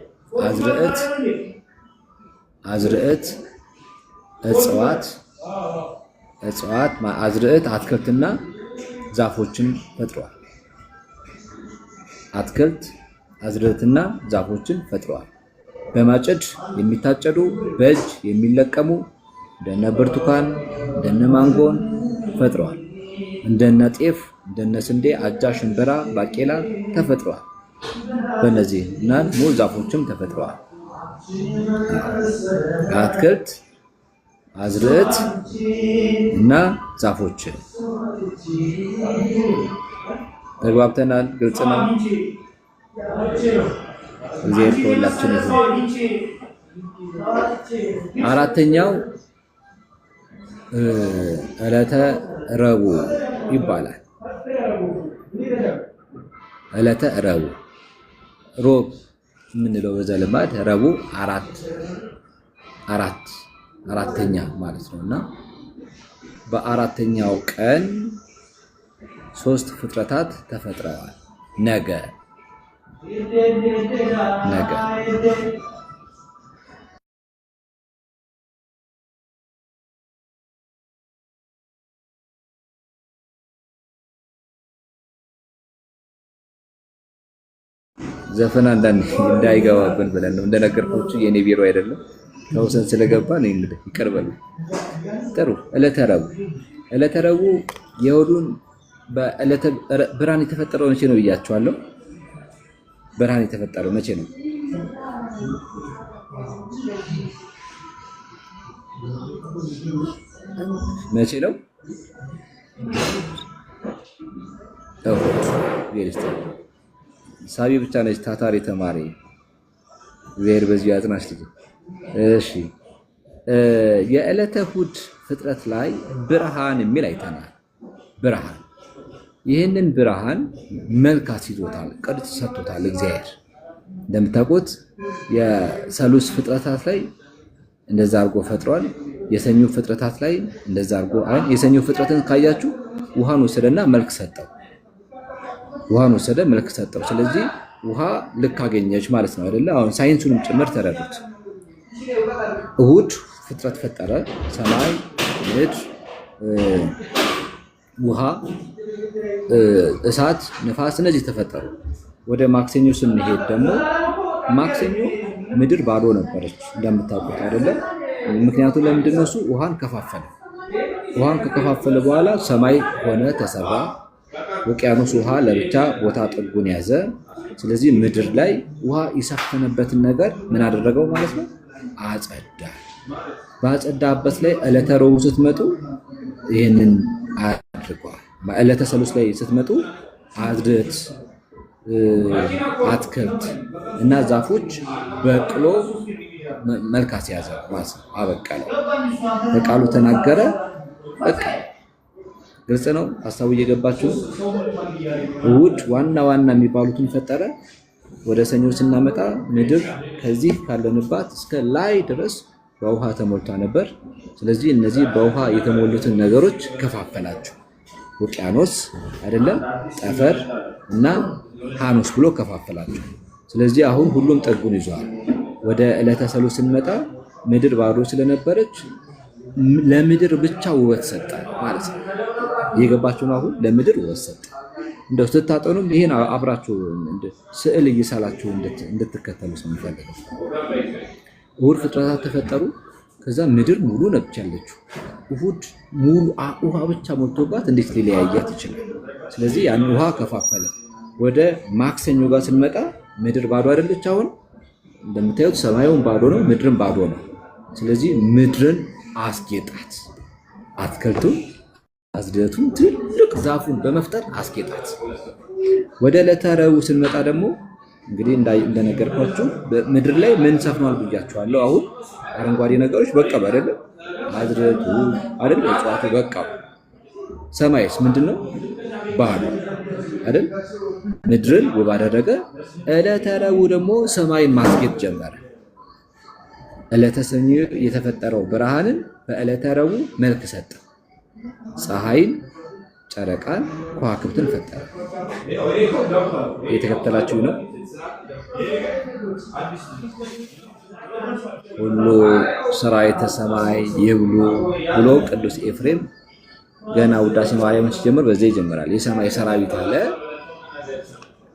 አዝርዕት፣ እጽዋት፣ አትክልትና ዛፎችን ፈጥረዋል። አትክልት፣ አዝርዕትና ዛፎችን ፈጥረዋል። በማጨድ የሚታጨዱ በእጅ የሚለቀሙ እንደነ ብርቱካን እንደነ ማንጎን ፈጥረዋል። እንደነ ጤፍ፣ እንደነ ስንዴ፣ አጃ፣ ሽንበራ፣ ባቄላ ተፈጥረዋል። በእነዚህ እና ሙሉ ዛፎችም ተፈጥረዋል። አትክልት፣ አዝርዕት እና ዛፎች ተግባብተናል። ግልጽ ነው። እግዚአብሔር ከሁላችን ይሁን። አራተኛው ዕለተ ረቡዕ ይባላል። ዕለተ ረቡዕ ሮብ የምንለው በዘልማድ ረቡዕ አራተኛ ማለት ነው እና በአራተኛው ቀን ሶስት ፍጥረታት ተፈጥረዋል። ነገ ዘፈን አንዳንድ እንዳይገባብን ብለን ነው እንደነገርኳችሁ። የኔ ቢሮ አይደለም ተውሰን ስለገባ ነው። እንግዲህ ይቀርበሉ። ጥሩ። ዕለተ ረቡዕ የእሑዱን በዕለተ ብርሃን የተፈጠረው መቼ ነው ብያችኋለሁ። ብርሃን የተፈጠረው መቼ ነው? መቼ ነው? ሳቢ ብቻ ነች ታታሪ ተማሪ። እግዚአብሔር በዚህ ያጽናሽ ልጅ። እሺ የዕለተ እሑድ ፍጥረት ላይ ብርሃን የሚል አይተናል። ብርሃን ይህንን ብርሃን መልክ አስይዞታል፣ ቅርጽ ሰጥቶታል እግዚአብሔር። እንደምታውቁት የሰሉስ ፍጥረታት ላይ እንደዛ አድርጎ ፈጥሯል። የሰኞ ፍጥረታት ላይ እንደዛ አድርጎ የሰኞ ፍጥረትን ካያችሁ ውሃን ወሰደና መልክ ሰጠው። መልክ ሰጠው። ስለዚህ ውሃ ልክ አገኘች ማለት ነው አይደለ? አሁን ሳይንሱንም ጭምር ተረዱት። እሑድ ፍጥረት ፈጠረ። ሰማይ፣ ምድር፣ ውሃ፣ እሳት፣ ነፋስ እነዚህ ተፈጠሩ። ወደ ማክሰኞ ስንሄድ ደግሞ ማክሰኞ ምድር ባዶ ነበረች እንደምታውቁት አይደለ? ምክንያቱም ለምንድን ነው እሱ ውሃን ከፋፈለ። ውሃን ከከፋፈለ በኋላ ሰማይ ሆነ ተሰራ። ውቅያኖስ ውሃ ለብቻ ቦታ ጥጉን ያዘ። ስለዚህ ምድር ላይ ውሃ የሰፈነበትን ነገር ምን አደረገው ማለት ነው? አጸዳ። ባጸዳበት ላይ ዕለተ ረቡዕ ስትመጡ ይህንን አድርጓል። ዕለተ ሰሉስ ላይ ስትመጡ አዝርዕት፣ አትክልት እና ዛፎች በቅሎ መልክ አስያዘ ማለት ነው። አበቀለ። በቃሉ ተናገረ። በቃ ግልጽ ነው። ሀሳቡ እየገባችሁ እሑድ ዋና የሚባሉትን ፈጠረ። ወደ ሰኞ ስናመጣ ምድር ከዚህ ካለንባት እስከ ላይ ድረስ በውሃ ተሞልታ ነበር። ስለዚህ እነዚህ በውሃ የተሞሉትን ነገሮች ከፋፈላቸው። ውቅያኖስ አይደለም ጠፈር እና ሐሙስ ብሎ ከፋፈላቸው። ስለዚህ አሁን ሁሉም ጥጉን ይዟል። ወደ ዕለተ ሰሉስ ስንመጣ ምድር ባዶ ስለነበረች ለምድር ብቻ ውበት ሰጠ ማለት ነው። እየገባችሁ ነው? አሁን ለምድር ውበት ሰጠ። እንደው ስታጠኑም ይሄን አብራችሁ ስዕል እየሳላችሁ እንድትከተሉ ስለምፈልገው። እሑድ ፍጥረታት ተፈጠሩ። ከዛ ምድር ሙሉ ነች ያለችው። እሑድ ሙሉ ውሃ ብቻ ሞልቶባት እንዴት ሊለያያት ይችላል? ስለዚህ ያን ውሃ ከፋፈለ። ወደ ማክሰኞ ጋር ስንመጣ ምድር ባዶ አይደለች። አሁን እንደምታዩት ሰማዩን ባዶ ነው፣ ምድርን ባዶ ነው። ስለዚህ ምድርን አስጌጣት። አትክልቱን፣ አዝርዕቱን፣ ትልቅ ዛፉን በመፍጠር አስጌጣት። ወደ ዕለተ ረቡዕ ስንመጣ ደግሞ እንግዲህ እንደነገርኳችሁ ምድር ላይ ምን ሰፍኗል ብያችኋለሁ። አሁን አረንጓዴ ነገሮች በቀሉ አይደለም? አዝርዕቱ አይደል? እጽዋቱ በቀሉ። ሰማይስ ምንድነው? ባዶ አይደል? ምድርን ውብ አደረገ። ዕለተ ረቡዕ ደግሞ ሰማይን ማስጌጥ ጀመረ። ዕለተ ሰኞ የተፈጠረው ብርሃንን በዕለተ ረቡዕ መልክ ሰጠ። ፀሐይን፣ ጨረቃን፣ ከዋክብትን ፈጠረ። የተከተላችሁ ነው። ሁሉ ሠራዊተ ሰማይ ይብሉ ብሎ ቅዱስ ኤፍሬም ገና ውዳሴ ማርያምን ሲጀምር በዚህ ይጀምራል። የሰማይ ሰራዊት አለ።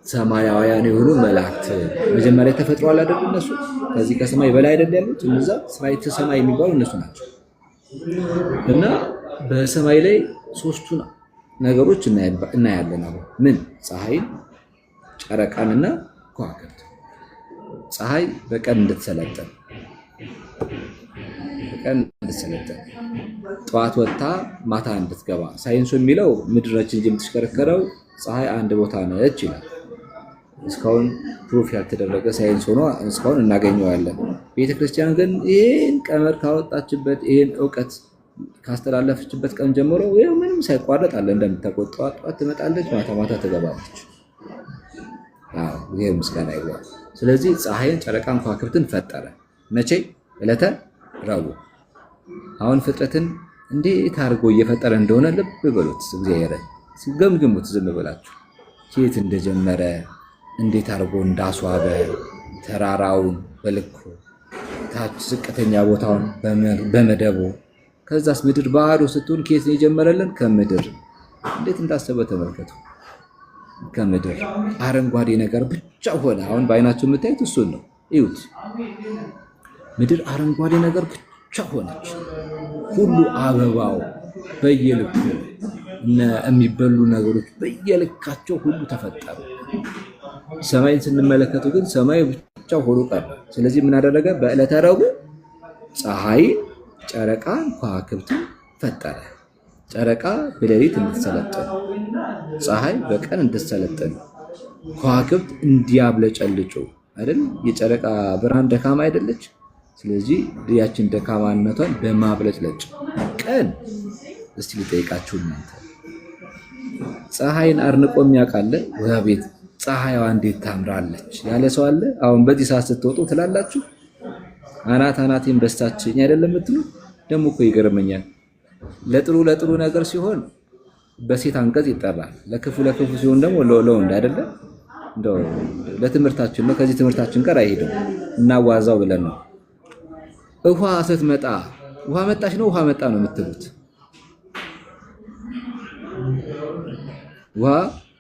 ሰማያውያን የሆኑ መላእክት መጀመሪያ ተፈጥሯል አይደል? እነሱ ከዚህ ከሰማይ በላይ አይደል ያሉት? እነዛ ሠራዊተ ሰማይ የሚባሉ እነሱ ናቸው። እና በሰማይ ላይ ሶስቱን ነገሮች እናያለን። አሁን ምን? ፀሐይን፣ ጨረቃንና ከዋክብት። ፀሐይ በቀን እንድትሰለጥን ጠዋት ወጥታ ማታ እንድትገባ። ሳይንሱ የሚለው ምድር ነች እንጂ የምትሽከረከረው ፀሐይ አንድ ቦታ ነች ይላል። እስካሁን ፕሩፍ ያልተደረገ ሳይንስ ሆኖ እስካሁን እናገኘዋለን። ቤተክርስቲያን ግን ይህን ቀመር ካወጣችበት ይህን እውቀት ካስተላለፈችበት ቀን ጀምሮ ምንም ሳይቋረጥ አለ። እንደምታውቁት ጠዋት ትመጣለች፣ ማታ ማታ ትገባለች። ይሄ ምስጋና ይሏል። ስለዚህ ፀሐይን፣ ጨረቃን፣ ከዋክብትን ፈጠረ። መቼ? ዕለተ ረቡዕ። አሁን ፍጥረትን እንዴት አድርጎ እየፈጠረ እንደሆነ ልብ በሉት። እግዚአብሔርን ገምግሙት ዝም ብላችሁ። ከየት እንደጀመረ እንዴት አድርጎ እንዳስዋበ፣ ተራራውን በልኩ፣ ታች ዝቅተኛ ቦታውን በመደቡ፣ ከዛስ ምድር ባዶ ስትሆን ከየት ነው የጀመረልን? ከምድር። እንዴት እንዳሰበ ተመልከቱ። ከምድር አረንጓዴ ነገር ብቻ ሆነ። አሁን በአይናችሁ የምታዩት እሱን ነው። እዩት። ምድር አረንጓዴ ነገር ብቻ ሆነች። ሁሉ አበባው በየልኩ የሚበሉ ነገሮች በየልካቸው ሁሉ ተፈጠሩ። ሰማይን ስንመለከቱ ግን ሰማይ ብቻ ሆኖ ቀረ። ስለዚህ ምን አደረገ? በዕለተ ረቡዕ ፀሐይን፣ ጨረቃን፣ ከዋክብትን ፈጠረ። ጨረቃ በሌሊት እንድትሰለጥን፣ ፀሐይ በቀን እንድትሰለጥን፣ ከዋክብት እንዲያብለጨልጩ አይደል? የጨረቃ ብርሃን ደካማ አይደለች? ስለዚህ ያችን ደካማነቷን በማብለጭለጭ ቀን። እስቲ ልጠይቃችሁ እናንተ ፀሐይን አርንቆ የሚያውቃለ? ወቤት ፀሐይዋ እንዴት ታምራለች ያለ ሰው አለ? አሁን በዚህ ሰዓት ስትወጡ ትላላችሁ አናቴን በስታችኝ አይደለም የምትሉ? ደግሞ እኮ ይገርመኛል። ለጥሩ ነገር ሲሆን በሴት አንቀጽ ይጠራል። ለክፉ ሲሆን ደግሞ ለወንድ አይደለም። እንደው ለትምህርታችን ነው። ከዚህ ትምህርታችን ጋር አይሄድም። እናዋዛው ብለን ነው። ውሃ ስትመጣ ውሃ መጣች ነው ውሃ መጣ ነው የምትሉት? ውሃ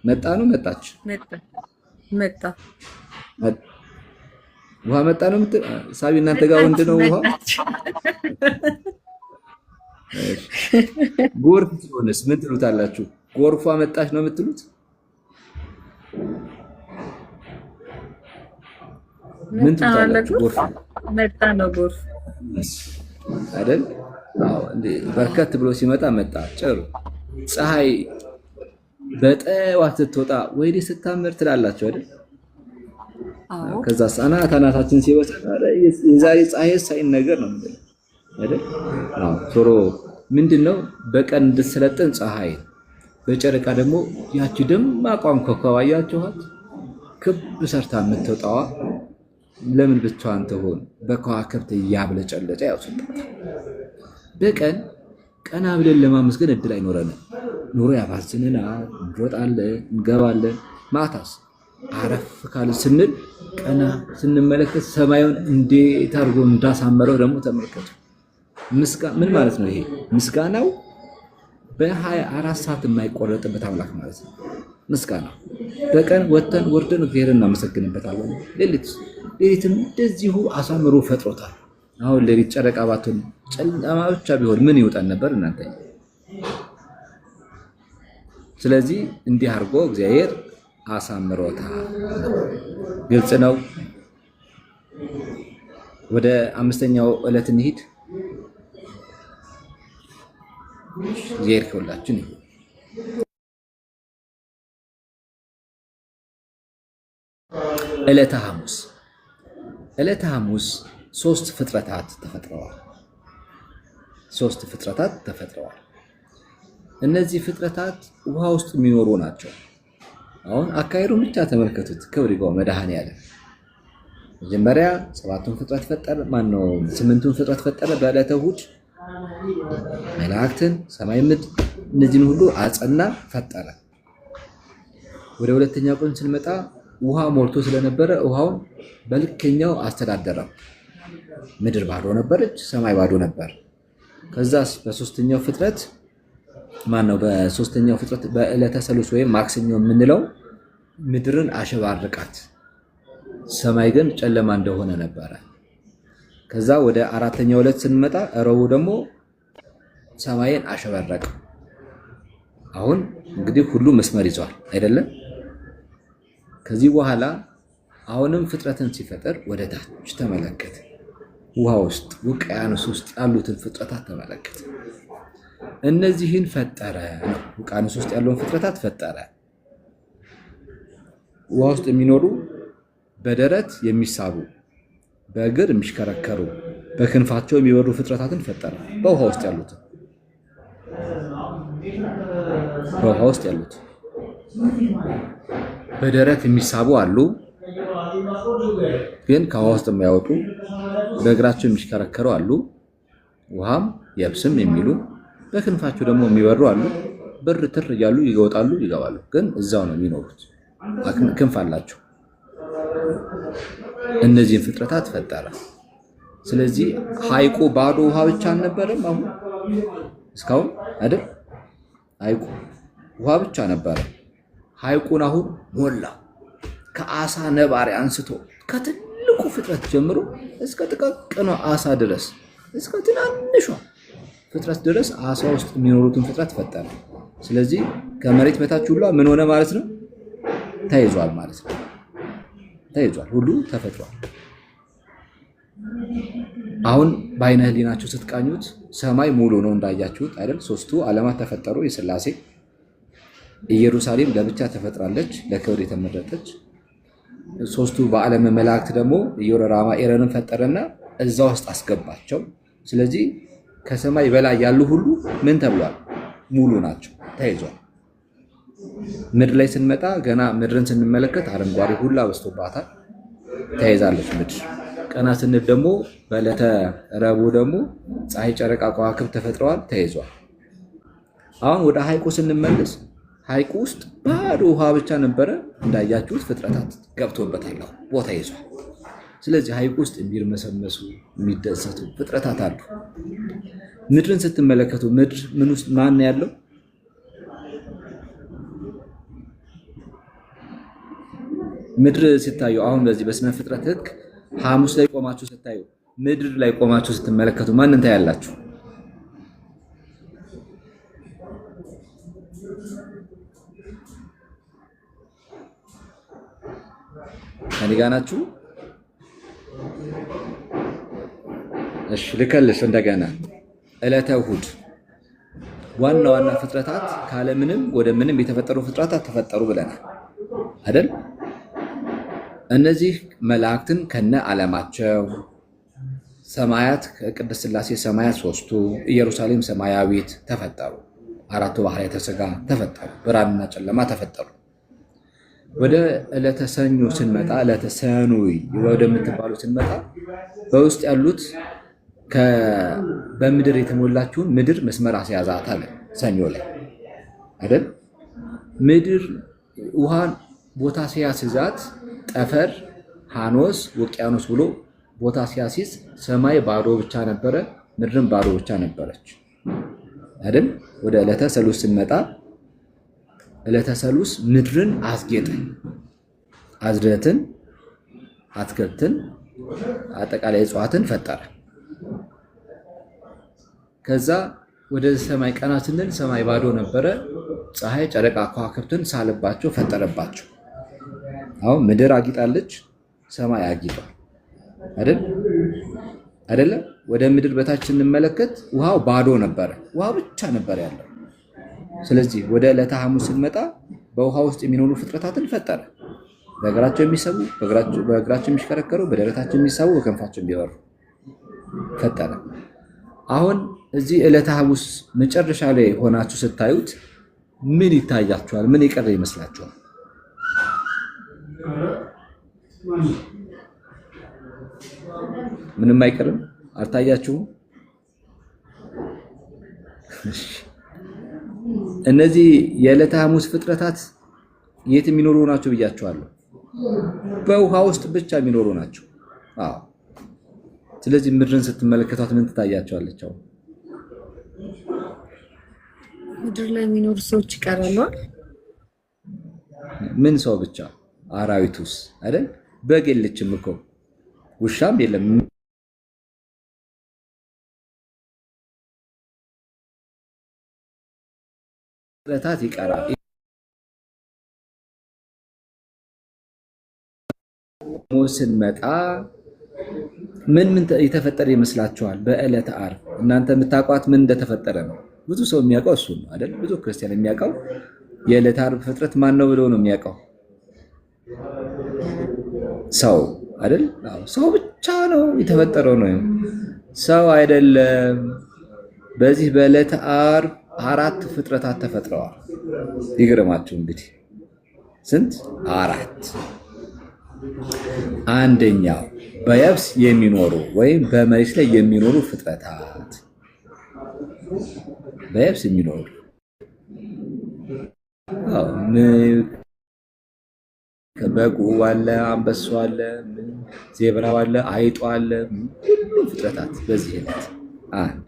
መጣ ነው መጣች? መጣ። ውሃ መጣ ነው ሳቢ። እናንተ ጋር ወንድ ነው ውሃ? ጎርፍ ሲሆንስ ምን ትሉታላችሁ? ጎርፏ መጣች ነው የምትሉት? ምን ትሉታላችሁ? ጎርፍ መጣ ነው ጎርፍ አይደል? አዎ፣ እንዴ በርከት ብሎ ሲመጣ መጣ። ጭሩ ፀሐይ በጠዋት ስትወጣ ወይኔ ስታምር ትላላችሁ አይደል? ከዛ አናታችን ሲወጣ የዛሬ ፀሐይ ሳይን ነገር ነው አይደል? አዎ። ቶሮ ምንድነው? በቀን እንድትሰለጥን ፀሐይ፣ በጨረቃ ደግሞ ያቺ ደማቋን ኮከብ አያችኋት? ክብ ሰርታ የምትወጣዋ ለምን ብቻዋን ትሆን? በከዋክብት እያብለጨለጨ ያውስጣታል። በቀን ቀና ብለን ለማመስገን እድል አይኖረንም። ኑሮ ያባዝንናል፣ እንሮጣለን፣ እንገባለን። ማታስ አረፍ ካለ ስንል ቀና ስንመለከት ሰማዩን እንዴት አድርጎ እንዳሳመረው ደግሞ ተመልከቱ። ምን ማለት ነው ይሄ? ምስጋናው በ24 ሰዓት የማይቆረጥበት አምላክ ማለት ነው። ምስጋናው በቀን ወጥተን ወርደን እግዚአብሔር እናመሰግንበታለን። ሌሊትም እንደዚሁ አሳምሮ ፈጥሮታል። አሁን ሌሊት ጨረቃ ባትሆን ጨለማ ብቻ ቢሆን ምን ይውጣን ነበር እናንተ? ስለዚህ እንዲህ አድርጎ እግዚአብሔር አሳምሮታል። ግልጽ ነው። ወደ አምስተኛው ዕለት እንሂድ። እግዚአብሔር ከሁላችን ይሁን። ዕለተ ሐሙስ። ዕለተ ሐሙስ ሶስት ፍጥረታት ተፈጥረዋል። እነዚህ ፍጥረታት ውሃ ውስጥ የሚኖሩ ናቸው። አሁን አካሄዱን ብቻ ተመልከቱት። ክብር ይግባው መድኃኔዓለም። መጀመሪያ ሰባቱን ፍጥረት ፈጠረ። ማነው ስምንቱን ፍጥረት ፈጠረ በዕለተ እሑድ። መላእክትን፣ ሰማይ፣ ምድር እነዚህን ሁሉ አጸና ፈጠረ። ወደ ሁለተኛው ቀን ስንመጣ ውሃ ሞልቶ ስለነበረ ውሃውን በልከኛው አስተዳደረው። ምድር ባዶ ነበረች፣ ሰማይ ባዶ ነበር። ከዛስ በሶስተኛው ፍጥረት በዕለተ ሰሉስ ወይም ማክሰኞ የምንለው ምድርን አሸባርቃት፣ ሰማይ ግን ጨለማ እንደሆነ ነበረ። ከዛ ወደ አራተኛው ዕለት ስንመጣ ረቡዕ ደግሞ ሰማይን አሸበረቀ። አሁን እንግዲህ ሁሉ መስመር ይዟል አይደለም? ከዚህ በኋላ አሁንም ፍጥረትን ሲፈጥር ወደ ታች ተመለከተ። ውሃ ውስጥ ውቅያኖስ ውስጥ ያሉትን ፍጥረታት ተመለከተ። እነዚህን ፈጠረ ነው። ውቅያኖስ ውስጥ ያለውን ፍጥረታት ፈጠረ። ውሃ ውስጥ የሚኖሩ በደረት የሚሳቡ በእግር የሚሽከረከሩ በክንፋቸው የሚበሩ ፍጥረታትን ፈጠረ። በውሃ ውስጥ ያሉት በደረት የሚሳቡ አሉ፣ ግን ከውሃ ውስጥ የማይወጡ በእግራቸው የሚሽከረከሩ አሉ፣ ውሃም የብስም የሚሉ በክንፋቸው ደግሞ የሚበሩ አሉ። ብር ትር እያሉ ይወጣሉ ይገባሉ፣ ግን እዛው ነው የሚኖሩት። ክንፍ አላቸው። እነዚህን ፍጥረታት ፈጠረ። ስለዚህ ሐይቁ ባዶ ውሃ ብቻ አልነበረም። አሁን እስካሁን አይደል? ሐይቁ ውሃ ብቻ ነበረ። ሐይቁን አሁን ሞላ። ከአሳ ነባሪ አንስቶ ከትልቁ ፍጥረት ጀምሮ እስከ ጥቃቅኗ አሳ ድረስ እስከ ትናንሿ ፍጥረት ድረስ አሳ ውስጥ የሚኖሩትን ፍጥረት ፈጠረ። ስለዚህ ከመሬት በታች ሁሉ ምን ሆነ ማለት ነው? ተይዟል ማለት ነው። ተይዟል፣ ሁሉ ተፈጥሯል። አሁን በአይነ ህሊናችሁ ስትቃኙት ሰማይ ሙሉ ነው እንዳያችሁት አይደል? ሶስቱ ዓለማት ተፈጠሩ የሥላሴ። ኢየሩሳሌም ለብቻ ተፈጥራለች፣ ለክብር የተመረጠች። ሶስቱ በዓለም መላእክት ደግሞ ኢዮራማ ኤረንን ፈጠረና እዛ ውስጥ አስገባቸው። ስለዚህ ከሰማይ በላይ ያሉ ሁሉ ምን ተብሏል? ሙሉ ናቸው፣ ተይዟል። ምድር ላይ ስንመጣ ገና ምድርን ስንመለከት አረንጓዴ ሁላ በዝቶባታል፣ ተይዛለች ምድር። ቀና ስንል ደግሞ በዕለተ ረቡዕ ደግሞ ፀሐይ፣ ጨረቃ፣ ከዋክብት ተፈጥረዋል፣ ተይዟል። አሁን ወደ ሐይቁ ስንመለስ ሐይቁ ውስጥ ባዶ ውሃ ብቻ ነበረ እንዳያችሁት፣ ፍጥረታት ገብቶበታል፣ ቦታ ይዟል። ስለዚህ ሐይቁ ውስጥ የሚርመሰመሱ የሚደሰቱ ፍጥረታት አሉ። ምድርን ስትመለከቱ ምድር ምን ውስጥ ማን ያለው? ምድር ሲታዩ አሁን በዚህ በስነ ፍጥረት ሕግ ሐሙስ ላይ ቆማችሁ ስታዩ ምድር ላይ ቆማችሁ ስትመለከቱ ማንን ታያላችሁ? ከኔ ጋር ናችሁ? እሺ ልከልሽ እንደገና ዕለተ እሑድ ዋና ዋና ፍጥረታት ካለምንም ወደ ምንም የተፈጠሩ ፍጥረታት ተፈጠሩ ብለናል አይደል? እነዚህ መላእክትን ከነ ዓለማቸው፣ ሰማያት ከቅድስት ሥላሴ ሰማያት ሶስቱ፣ ኢየሩሳሌም ሰማያዊት ተፈጠሩ። አራቱ ባህርያተ ሥጋ ተፈጠሩ። ብርሃንና ጨለማ ተፈጠሩ። ወደ ዕለተ ሰኞ ስንመጣ ዕለተ ሰኑይ ወደምትባሉ ስንመጣ በውስጥ ያሉት በምድር የተሞላችውን ምድር መስመር አስያዛት አለ ሰኞ ላይ አይደል? ምድር ውሃን ቦታ ሲያስይዛት ጠፈር፣ ሐኖስ፣ ውቅያኖስ ብሎ ቦታ ሲያስይዝ ሰማይ ባዶ ብቻ ነበረ፣ ምድርም ባዶ ብቻ ነበረች አይደል? ወደ ዕለተ ሰሉስ ስንመጣ ዕለተ ሰሉስ ምድርን አስጌጠ። አዝርዕትን፣ አትክልትን፣ አጠቃላይ እጽዋትን ፈጠረ። ከዛ ወደ ሰማይ ቀና ስንል ሰማይ ባዶ ነበረ። ፀሐይ፣ ጨረቃ፣ ከዋክብትን ሳለባቸው፣ ፈጠረባቸው። አሁን ምድር አጊጣለች፣ ሰማይ አጊጧል አይደል? አይደለም? ወደ ምድር በታች ስንመለከት ውሃው ባዶ ነበረ፣ ውሃ ብቻ ነበር ያለው። ስለዚህ ወደ ዕለተ ሐሙስ ስንመጣ በውሃ ውስጥ የሚኖሩ ፍጥረታትን ፈጠረ። በእግራቸው የሚሰቡ፣ በእግራቸው የሚሽከረከሩ፣ በደረታቸው የሚሳቡ፣ በከንፋቸው የሚበሩ ፈጠረ። አሁን እዚህ ዕለተ ሐሙስ መጨረሻ ላይ ሆናችሁ ስታዩት ምን ይታያችኋል? ምን የቀረ ይመስላችኋል? ምንም አይቀርም። አልታያችሁም? እነዚህ የዕለተ ሐሙስ ፍጥረታት የት የሚኖሩ ናቸው ብያቸዋለሁ? በውሃ ውስጥ ብቻ የሚኖሩ ናቸው። አዎ። ስለዚህ ምድርን ስትመለከቷት ምን ትታያቸዋለች? አሁን ምድር ላይ የሚኖሩ ሰዎች ይቀራሉ። ምን ሰው ብቻ? አራዊቱስ አይደል? በግ የለችም እኮ ውሻም የለም። ፍጥረታት ይቀራል። ስንመጣ ምን የተፈጠረ ይመስላችኋል? በዕለተ ዓርብ እናንተ የምታውቋት ምን እንደተፈጠረ ነው። ብዙ ሰው የሚያውቀው እሱ ነው አይደል? ብዙ ክርስቲያን የሚያውቀው የዕለተ ዓርብ ፍጥረት ማን ነው ብሎ ነው የሚያውቀው። ሰው አይደል? ሰው ብቻ ነው የተፈጠረው ነው። ሰው አይደለም። በዚህ በዕለተ ዓርብ 4 ፍጥረታት ተፈጥረዋል። ይገርማችሁ እንግዲህ ስንት? 4። አንደኛው በየብስ የሚኖሩ ወይም በመሬት ላይ የሚኖሩ ፍጥረታት፣ በየብስ የሚኖሩ በጉ አለ፣ አንበሱ አለ፣ ዜብራው አለ፣ አይጦ አለ፣ ሁሉም ፍጥረታት በዚህ ዕለት። አንድ።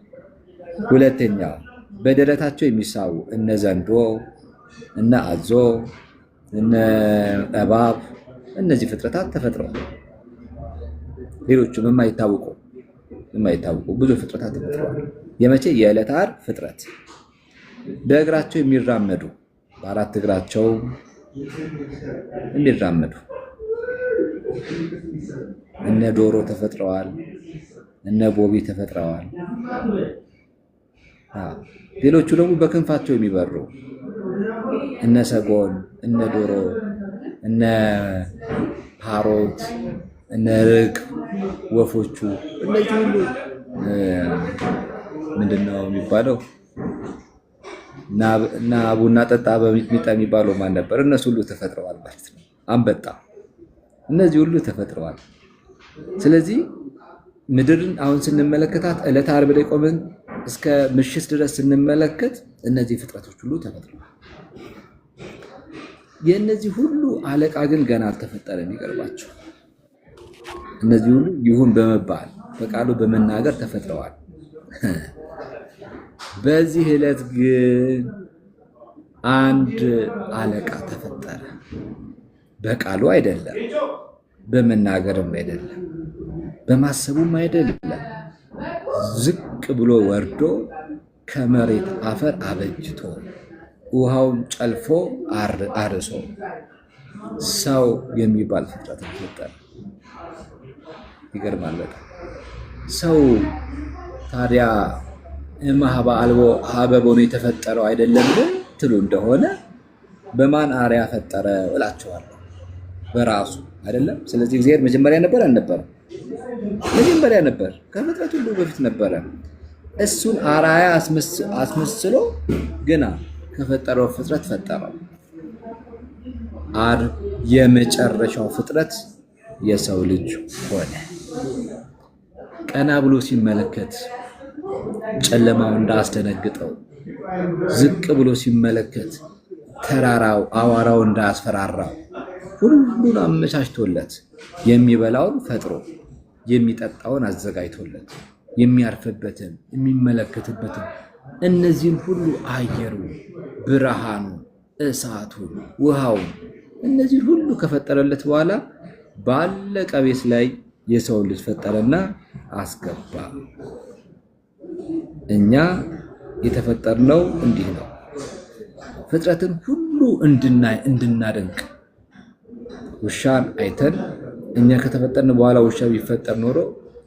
ሁለተኛው በደረታቸው የሚሳቡ እነ ዘንዶ፣ እነ አዞ፣ እነ እባብ እነዚህ ፍጥረታት ተፈጥረዋል። ሌሎቹም የማይታወቁ ብዙ ፍጥረታት ተፈጥረዋል። የመቼ? የዕለተ ዓርብ ፍጥረት። በእግራቸው የሚራመዱ በ4 እግራቸው የሚራመዱ እነ ዶሮ ተፈጥረዋል። እነ ቦቢ ተፈጥረዋል። ሌሎቹ ደግሞ በክንፋቸው የሚበሩ እነ ሰጎን፣ እነ ዶሮ፣ እነ ፓሮት፣ እነ ርግብ ወፎቹ እነዚህ ሁሉ ምንድነው የሚባለው? እና ቡና ጠጣ በሚጥሚጣ የሚባለው ማን ነበር? እነሱ ሁሉ ተፈጥረዋል ማለት ነው። አንበጣ፣ እነዚህ ሁሉ ተፈጥረዋል። ስለዚህ ምድርን አሁን ስንመለከታት ዕለተ ዓርብ ላይ ቆመን እስከ ምሽት ድረስ ስንመለከት እነዚህ ፍጥረቶች ሁሉ ተፈጥረዋል። የእነዚህ ሁሉ አለቃ ግን ገና አልተፈጠረም። ይቀርባቸው። እነዚህ ሁሉ ይሁን በመባል በቃሉ በመናገር ተፈጥረዋል። በዚህ ዕለት ግን አንድ አለቃ ተፈጠረ። በቃሉ አይደለም፣ በመናገርም አይደለም፣ በማሰቡም አይደለም። ዝቅ ብሎ ወርዶ ከመሬት አፈር አበጅቶ ውሃውን ጨልፎ አርሶ ሰው የሚባል ፍጥረት ተፈጠረ። ይገርማል በጣም። ሰው ታዲያ እምኀበ አልቦ ሀበቦ ነው የተፈጠረው አይደለም ትሉ እንደሆነ በማን አርአያ ፈጠረ እላችኋለሁ? በራሱ አይደለም። ስለዚህ እግዚአብሔር መጀመሪያ ነበር አልነበረም? መጀመሪያ ነበር፣ ከፍጥረት ሁሉ በፊት ነበረ። እሱን አርአያ አስመስሎ ግና ከፈጠረው ፍጥረት ፈጠረው። ዓርብ የመጨረሻው ፍጥረት የሰው ልጅ ሆነ። ቀና ብሎ ሲመለከት ጨለማው እንዳያስደነግጠው፣ ዝቅ ብሎ ሲመለከት ተራራው አዋራው እንዳያስፈራራው ሁሉን አመቻችቶለት የሚበላውን ፈጥሮ የሚጠጣውን አዘጋጅቶለት የሚያርፍበትን የሚመለከትበትን እነዚህን ሁሉ አየሩ፣ ብርሃኑ፣ እሳቱን፣ ውሃውን እነዚህን ሁሉ ከፈጠረለት በኋላ ባለቀ ቤት ላይ የሰው ልጅ ፈጠረና አስገባ። እኛ የተፈጠርነው እንዲህ ነው። ፍጥረትን ሁሉ እንድናይ እንድናደንቅ። ውሻን አይተን እኛ ከተፈጠርን በኋላ ውሻ ቢፈጠር ኖሮ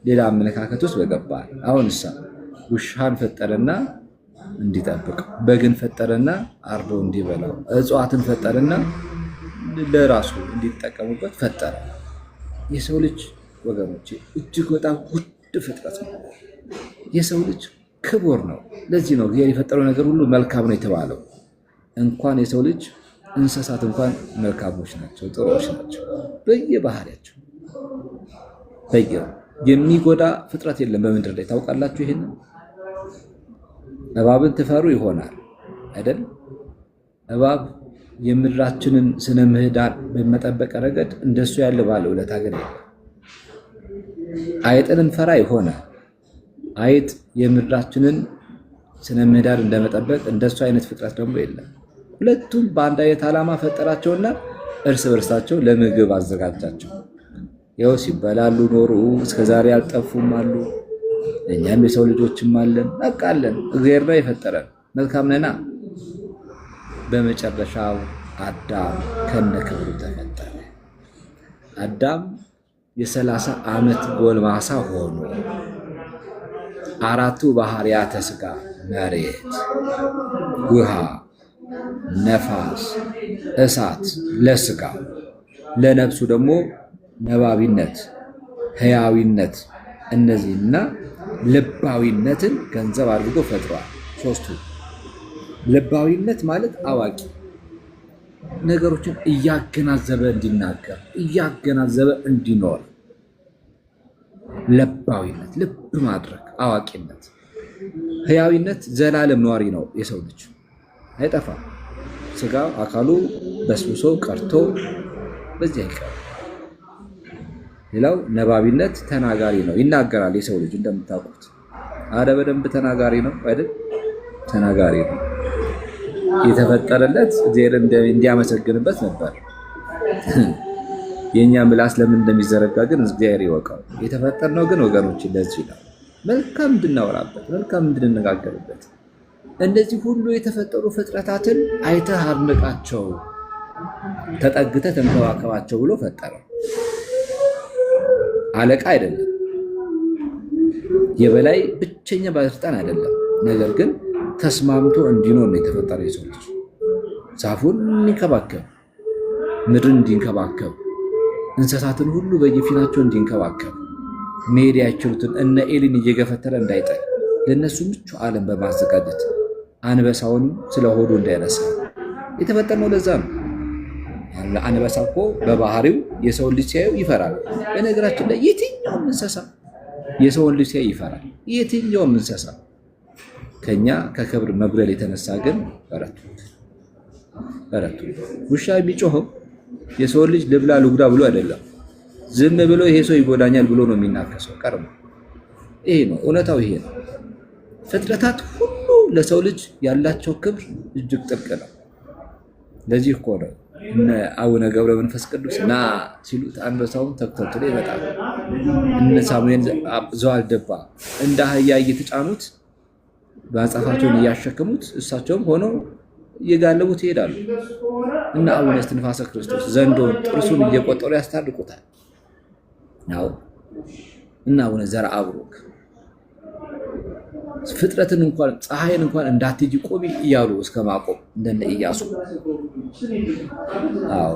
ሌላ አመለካከት ውስጥ በገባል። አሁን ውሻን ፈጠረና እንዲጠብቅ፣ በግን ፈጠረና አርዶ እንዲበላው፣ እጽዋትን ፈጠረና ለራሱ እንዲጠቀሙበት ፈጠረ። የሰው ልጅ ወገኖቼ እጅግ በጣም ውድ ፍጥረት ነው። የሰው ልጅ ክቡር ነው። ለዚህ ነው እግዚአብሔር የፈጠረው ነገር ሁሉ መልካም ነው የተባለው። እንኳን የሰው ልጅ እንስሳት እንኳን መልካሞች ናቸው፣ ጥሩዎች ናቸው በየባህሪያቸው። የሚጎዳ ፍጥረት የለም በምድር ላይ ታውቃላችሁ። ይሄን እባብን ትፈሩ ይሆናል አይደል? እባብ የምድራችንን ስነ ምህዳር በመጠበቅ ረገድ እንደሱ ያለ ባለ ውለታ ግን የለም። አይጥን እንፈራ ይሆናል። አይጥ የምድራችንን ስነ ምህዳር እንደመጠበቅ እንደሱ አይነት ፍጥረት ደግሞ የለም። ሁለቱም በአንድ አይነት ዓላማ ፈጠራቸውና እርስ በርሳቸው ለምግብ አዘጋጃቸው። ያው ሲበላሉ ኖሩ፣ እስከዛሬ አልጠፉም አሉ። እኛም የሰው ልጆችም አለን፣ በቃለን። እግዚአብሔር ነው የፈጠረን፣ መልካም ነና። በመጨረሻው አዳም ከነክብሩ ተፈጠረ። አዳም የ30 ዓመት ጎልማሳ ሆኖ አራቱ ባህሪያተ ሥጋ መሬት፣ ውሃ፣ ነፋስ፣ እሳት ለሥጋ ለነፍሱ ደግሞ ነባቢነት፣ ሕያዊነት እነዚህና ልባዊነትን ገንዘብ አድርጎ ፈጥሯል። ሶስቱ ልባዊነት ማለት አዋቂ ነገሮችን እያገናዘበ እንዲናገር እያገናዘበ እንዲኖር፣ ልባዊነት ልብ ማድረግ አዋቂነት። ሕያዊነት ዘላለም ነዋሪ ነው የሰው ልጅ አይጠፋም። ስጋ አካሉ በስብሶ ቀርቶ በዚህ አይቀርም። ሌላው ነባቢነት ተናጋሪ ነው፣ ይናገራል የሰው ልጅ እንደምታውቁት። አረ በደንብ ተናጋሪ ነው አይደል? ተናጋሪ ነው። የተፈጠረለት እግዚአብሔር እንዲያመሰግንበት ነበር። የኛ ምላስ ለምን እንደሚዘረጋ ግን እግዚአብሔር ይወቀው። የተፈጠርነው ግን ወገኖች ለዚህ ነው፣ መልካም እንድናወራበት፣ መልካም እንድንነጋገርበት። እንደዚህ ሁሉ የተፈጠሩ ፍጥረታትን አይተህ አድንቃቸው፣ ተጠግተህ ተንከባከባቸው ብሎ ፈጠረው። አለቃ አይደለም፣ የበላይ ብቸኛ ባለስልጣን አይደለም። ነገር ግን ተስማምቶ እንዲኖር ነው የተፈጠረው የሰው ልጅ። ዛፉን እንዲንከባከብ፣ ምድርን እንዲንከባከብ፣ እንስሳትን ሁሉ በየፊናቸው እንዲንከባከብ፣ መሄድ ያይችሉትን እነ ኤሊን እየገፈተረ እንዳይጠል ለነሱ ምቹ ዓለም በማዘጋጀት አንበሳውን ስለ ሆዱ እንዳይነሳ የተፈጠረው ለዛ ነው። አንበሳ እኮ በባህሪው የሰው ልጅ ሲያዩ ይፈራል። በነገራችን ላይ የትኛውም እንስሳ የሰውን ልጅ ሲያይ ይፈራል። የትኛውም እንስሳ ከኛ ከክብር መጉደል የተነሳ ግን በረቱ። ውሻ የሚጮኸው የሰውን ልጅ ልብላ ልጉዳ ብሎ አይደለም። ዝም ብሎ ይሄ ሰው ይጎዳኛል ብሎ ነው የሚናከሰው። ቀርሞ ይሄ ነው እውነታው፣ ይሄ ነው። ፍጥረታት ሁሉ ለሰው ልጅ ያላቸው ክብር እጅግ ጥብቅ ነው። ለዚህ እኮ ነው እነ አቡነ ገብረ መንፈስ ቅዱስ ና ሲሉት አንበሳውን ተከትሎ ይመጣል። እነ ሳሙኤል ዘዋልደባ እንደ አህያ እየተጫኑት በአጻፋቸውን እያሸከሙት እሳቸውም ሆነው እየጋለቡት ይሄዳሉ። እና አቡነ እስትንፋሰ ክርስቶስ ዘንዶን ጥርሱን እየቆጠሩ ያስታርቁታል። ያው እና አቡነ ዘርአ ብሩክ ፍጥረትን እንኳን ፀሐይን እንኳን እንዳትጂ ቆቢ እያሉ እስከ ማቆም እንደነ ኢያሱ።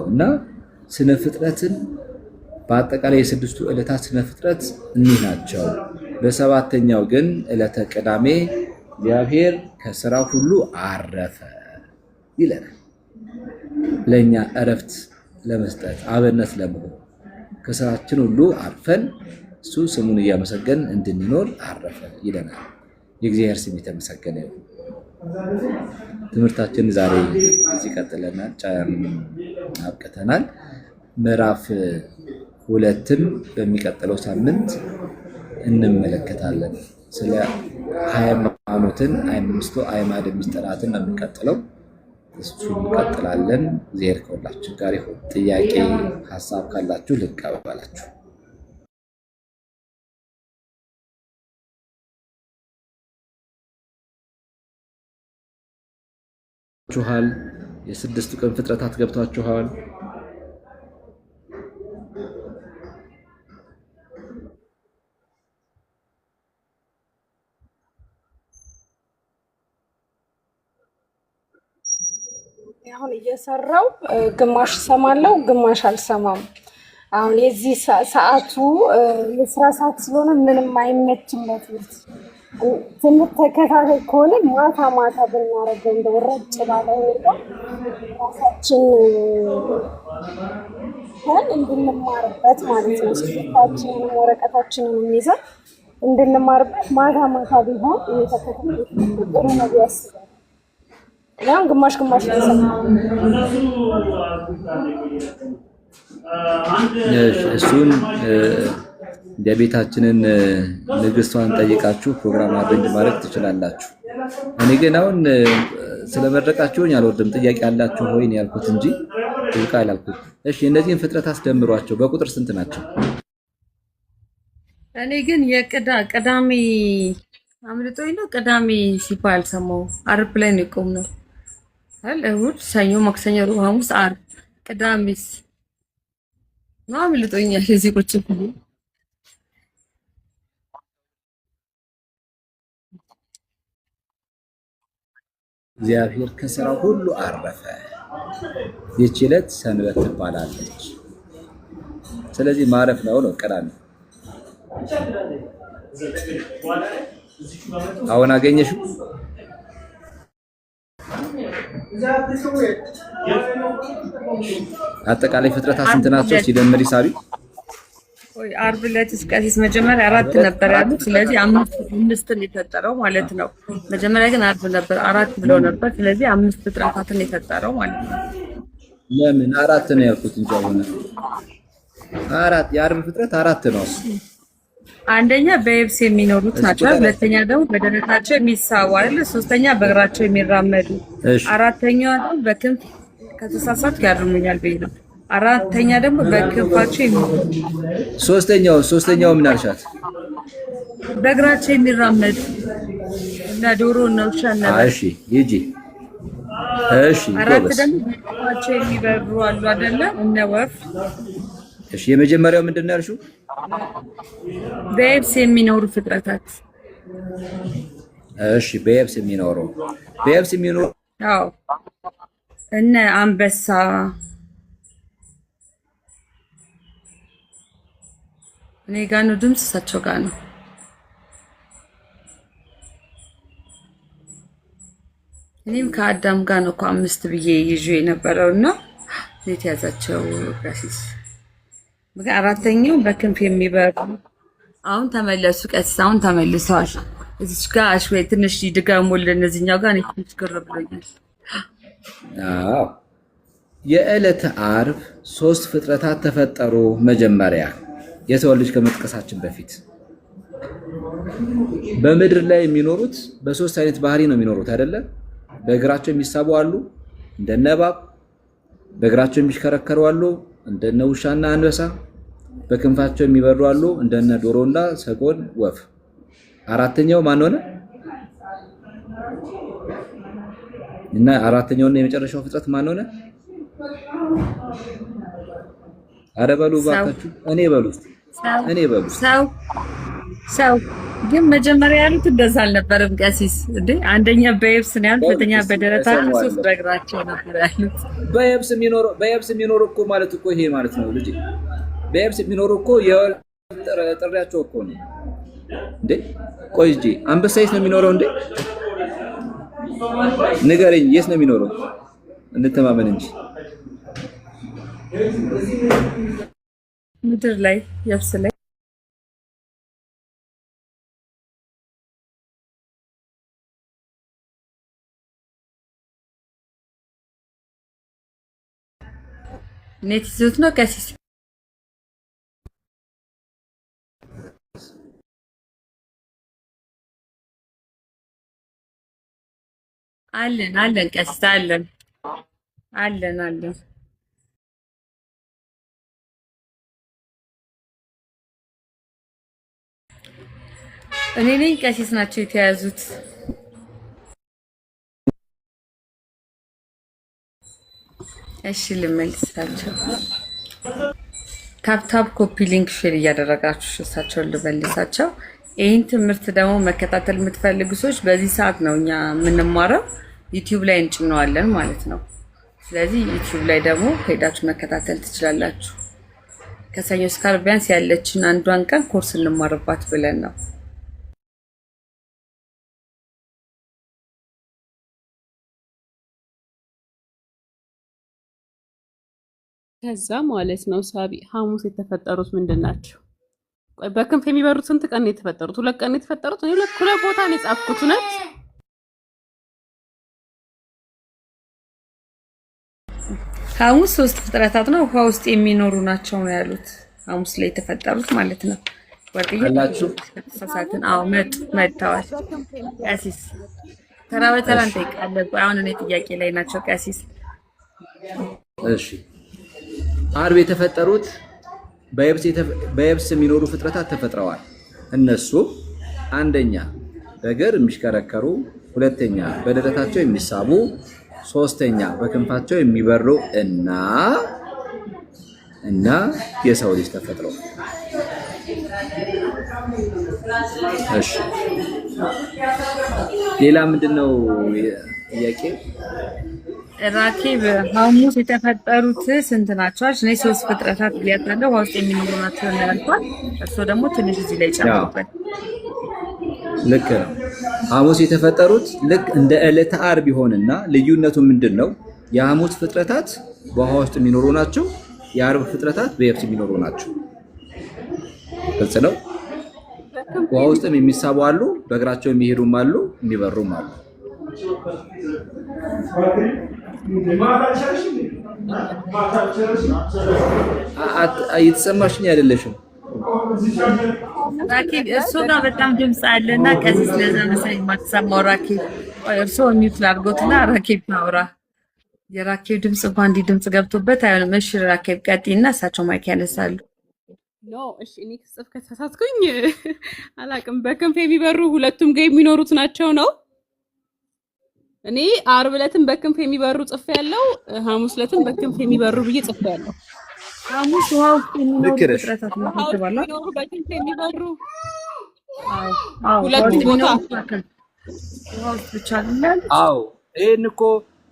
እና ስነ ፍጥረትን በአጠቃላይ የስድስቱ ዕለታት ስነ ፍጥረት እኒህ ናቸው። በሰባተኛው ግን ዕለተ ቅዳሜ እግዚአብሔር ከስራ ሁሉ አረፈ ይለናል። ለእኛ እረፍት ለመስጠት አብነት ለመሆን ከስራችን ሁሉ አርፈን እሱ ስሙን እያመሰገን እንድንኖር አረፈ ይለናል። የእግዚአብሔር ስም የተመሰገነ ይሁን። ትምህርታችን ዛሬ እዚህ ቀጥለናል፣ አብቅተናል። ምዕራፍ 2ን በሚቀጥለው ሳምንት እንመለከታለን። ስለ ሃይማኖትን አምስቱ አዕማደ ምስጢራትን ነው የሚቀጥለው። እሱን እንቀጥላለን። እግዚአብሔር ከሁላችን ጋር ይሁን። ጥያቄ ሀሳብ ካላችሁ ልቀበላችሁ። የስድስቱ ቀን ፍጥረታት ገብቷችኋል? አሁን እየሰራው ግማሽ ሰማለው ግማሽ አልሰማም። አሁን የዚህ ሰዓቱ የስራ ሰዓት ስለሆነ ምንም አይመችም ለትምህርት። ትምህርት ተከታታይ ከሆነ ማታ ማታ ብናረገው እንደው ረጭ ባለ ሁኔታ ራሳችን አውጥተን እንድንማርበት ማለት ነው። ስልካችንንም ወረቀታችንንም ይዘን እንድንማርበት ማታ ማታ ቢሆን እየተከታተሉ ጥሩ ነው ያስባል። ያም ግማሽ ግማሽ እሱን የቤታችንን ንግስቷን ጠይቃችሁ ፕሮግራም አሬንጅ ማድረግ ትችላላችሁ። እኔ ግን አሁን ስለመረቃችሁኝ አልወርድም። ጥያቄ አላችሁ ወይ ነው ያልኩት እንጂ ይብቃ አላልኩት። እሺ እነዚህን ፍጥረት አስደምሯቸው። በቁጥር ስንት ናቸው? እኔ ግን ቅዳሜ አምልጦኝ ነው። ቅዳሜ ሲባል ሰማሁ። ዓርብ ላይ ነው የቆምነው አይደል? እሑድ፣ ሰኞ፣ ማክሰኞ፣ ረቡዕ፣ ሐሙስ፣ ዓርብ፣ ቅዳሜስ ነው አምልጦኛል። እዚህ ቁጭ ብዬ እግዚአብሔር ከሥራው ሁሉ አረፈ። ይህች ዕለት ሰንበት ትባላለች። ስለዚህ ማረፍ ነው ቅዳሜ። አሁን አገኘሽው? አጠቃላይ ፍጥረታት ስንት ናቸው? ሲደምር ይሳቢ ወይ ዓርብ ዕለት ቀሲስ መጀመሪያ 4 ነበር ያሉት። ስለዚህ 5 የፈጠረው ማለት ነው። መጀመሪያ ግን ዓርብ ነበር 4 ብለው ነበር። ስለዚህ 5 ፍጥረታትን የፈጠረው ማለት ነው። ለምን 4 ነው ያልኩት እንጂ አሁን 4 የዓርብ ፍጥረት 4 ነው። አንደኛ በየብስ የሚኖሩት ናቸው። ሁለተኛ ደግሞ በደረታቸው የሚሳቡ አይደል? ሶስተኛ በእግራቸው የሚራመዱ፣ አራተኛው ደግሞ በክንፍ ከተሳሳትኩ ያርሙኛል ብዬ ነው። አራተኛ ደግሞ በክንፋቸው የሚኖሩ፣ ሶስተኛው ምን አልሻት? በእግራቸው የሚራመዱ እና ዶሮ እና ውሻ እና እሺ ይጂ እሺ አራት ደግሞ በክንፋቸው የሚበሩ አሉ አይደለ? እነ ወፍ። እሺ የመጀመሪያው ምንድን ነው ያልሽው? በየብስ የሚኖሩ ፍጥረታት። እሺ በየብስ የሚኖሩ አዎ እነ አንበሳ፣ እኔ ጋር ነው ድምፅ፣ እሳቸው ጋር ነው። እኔም ከአዳም ጋር ነው እኮ 5 ብዬ ይዤ የነበረው እና የት ያዛቸው ቀሲስ። አራተኛው በክንፍ የሚበሩ አሁን ተመለሱ። ቀሲስ አሁን ተመልሰዋል። እዚች ጋር አሽወይ ትንሽ ድገሙልን። እዚህኛው ጋር እኔ ትንሽ ግር ብሎኛል። አዎ የዕለተ ዓርብ 3 ፍጥረታት ተፈጠሩ። መጀመሪያ የሰው ልጅ ከመጥቀሳችን በፊት በምድር ላይ የሚኖሩት በ3 አይነት ባህሪ ነው የሚኖሩት አይደለ? በእግራቸው የሚሳቡ አሉ እንደነ እባብ፣ በእግራቸው የሚሽከረከሩ አሉ እንደነ ውሻና አንበሳ፣ በክንፋቸው የሚበሩ አሉ እንደነ ዶሮና ሰጎን ወፍ። አራተኛው ማን ሆነ? እና አራተኛውና የመጨረሻው ፍጥረት ማን ሆነ? አረ በሉ ባካችሁ፣ እኔ በሉ ሰው ግን መጀመሪያ ያሉት እንደዛ አልነበረም ቀሲስ እንዴ? አንደኛ በየብስ ነው ያሉት፣ ሁለተኛ በደረታቸው፣ 3 በእግራቸው ነበር ያሉት። በየብስ የሚኖር እኮ ማለት እኮ ይሄ ማለት ነው ልጅ። በየብስ የሚኖር እኮ ጥሪያቸው እኮ ነው እንዴ። ቆይ እንጂ አንበሳ የት ነው የሚኖረው እንዴ? ንገረኝ፣ የት ነው የሚኖረው? እንተማመን እንጂ ምድር ላይ የብስ ላይ ኔት ይዞት ነው ቀሲስ። አለን ቀሲስ አለን። እኔ ነኝ ቀሲስ ናቸው የተያዙት። እሺ ልመልሳቸው። ታፕታፕ ኮፒ ሊንክ ሼር እያደረጋችሁ እሳቸውን ልመልሳቸው። ይህን ትምህርት ደግሞ መከታተል የምትፈልጉ ሰዎች በዚህ ሰዓት ነው እኛ የምንማረው፣ ዩቲዩብ ላይ እንጭነዋለን ማለት ነው። ስለዚህ ዩቲዩብ ላይ ደግሞ ሄዳችሁ መከታተል ትችላላችሁ። ከሰኞ እስከ ዓርብ ቢያንስ ያለችን አንዷን ቀን ኮርስ እንማርባት ብለን ነው። ከዛ ማለት ነው ሳቢ ሐሙስ የተፈጠሩት ምንድን ናቸው? ቆይ በክንፍ የሚበሩት ስንት ቀን ነው የተፈጠሩት? 2 ቀን ነው የተፈጠሩት። እኔ ሁለት ቦታ ነው የጻፍኩት። እውነት ሐሙስ 3 ፍጥረታት ነው ውሃ ውስጥ የሚኖሩ ናቸው ነው ያሉት። ሐሙስ ላይ የተፈጠሩት ማለት ነው። ወርቅዬ ተሳሳትን። አዎ መጥተዋል። ቀሲስ ተራ በተራ እንጠይቃለን። አሁን እኔ ጥያቄ ላይ ናቸው ቀሲስ። እሺ ዓርብ የተፈጠሩት በየብስ የሚኖሩ ፍጥረታት ተፈጥረዋል። እነሱ አንደኛ በእግር የሚሽከረከሩ፣ ሁለተኛ በደረታቸው የሚሳቡ፣ ሶስተኛ በክንፋቸው የሚበሩ እና የሰው ልጅ ተፈጥረዋል። እሺ ሌላ ምንድነው ጥያቄ? ራኬብ ሐሙስ የተፈጠሩት ስንት ናቸው? እኔ 3 ፍጥረታት ብያለሁ ውሃ ውስጥ የሚኖሩ ናቸው ነው ያልኳት። እርሶ ደግሞ ትንሽ እዚህ ላይ ጨምሩበት። ልክ ነው። ሐሙስ የተፈጠሩት ልክ እንደ ዕለተ ዓርብ ይሆንና ልዩነቱ ምንድነው? የሐሙስ ፍጥረታት በውሃ ውስጥ የሚኖሩ ናቸው። የዓርብ ፍጥረታት በየብስ የሚኖሩ ናቸው። ግልጽ ነው። ውሃ ውስጥም የሚሳቡ አሉ፣ በእግራቸው የሚሄዱም አሉ፣ የሚበሩም አሉ። እየተሰማሽኝ አይደለሽም? ራኬብ እርሶ ጋር በጣም ድምፅ አለና ከዚህ ስለዛ መሰለኝ የማትሰማው። ራኬብ እርሶ ሚውት ላድርጎትና ራኬብ ታውራ። የራኬብ ድምፅ እንኳን እንዲህ ድምፅ ገብቶበት አይሆንም። እሺ ራኬብ ቀጥይና እሳቸው ማይክ ያነሳሉ። ኖ እሺ እኔ ክጽፍ ከተሳሳትኩኝ አላቅም። በክንፍ የሚበሩ ሁለቱም ጋር የሚኖሩት ናቸው ነው። እኔ ዓርብ ዕለትም በክንፍ የሚበሩ ጽፍ ያለው፣ ሐሙስ ዕለትም በክንፍ የሚበሩ ብዬ ጽፍ ያለው። ሐሙስ ውሃ ውስጥ የሚኖሩ ፍጥረታት ናቸው ባላ በክንፍ የሚበሩ ሁለት ቦታ ውሃ ውስጥ ብቻ አይደለም። አዎ ይሄን እኮ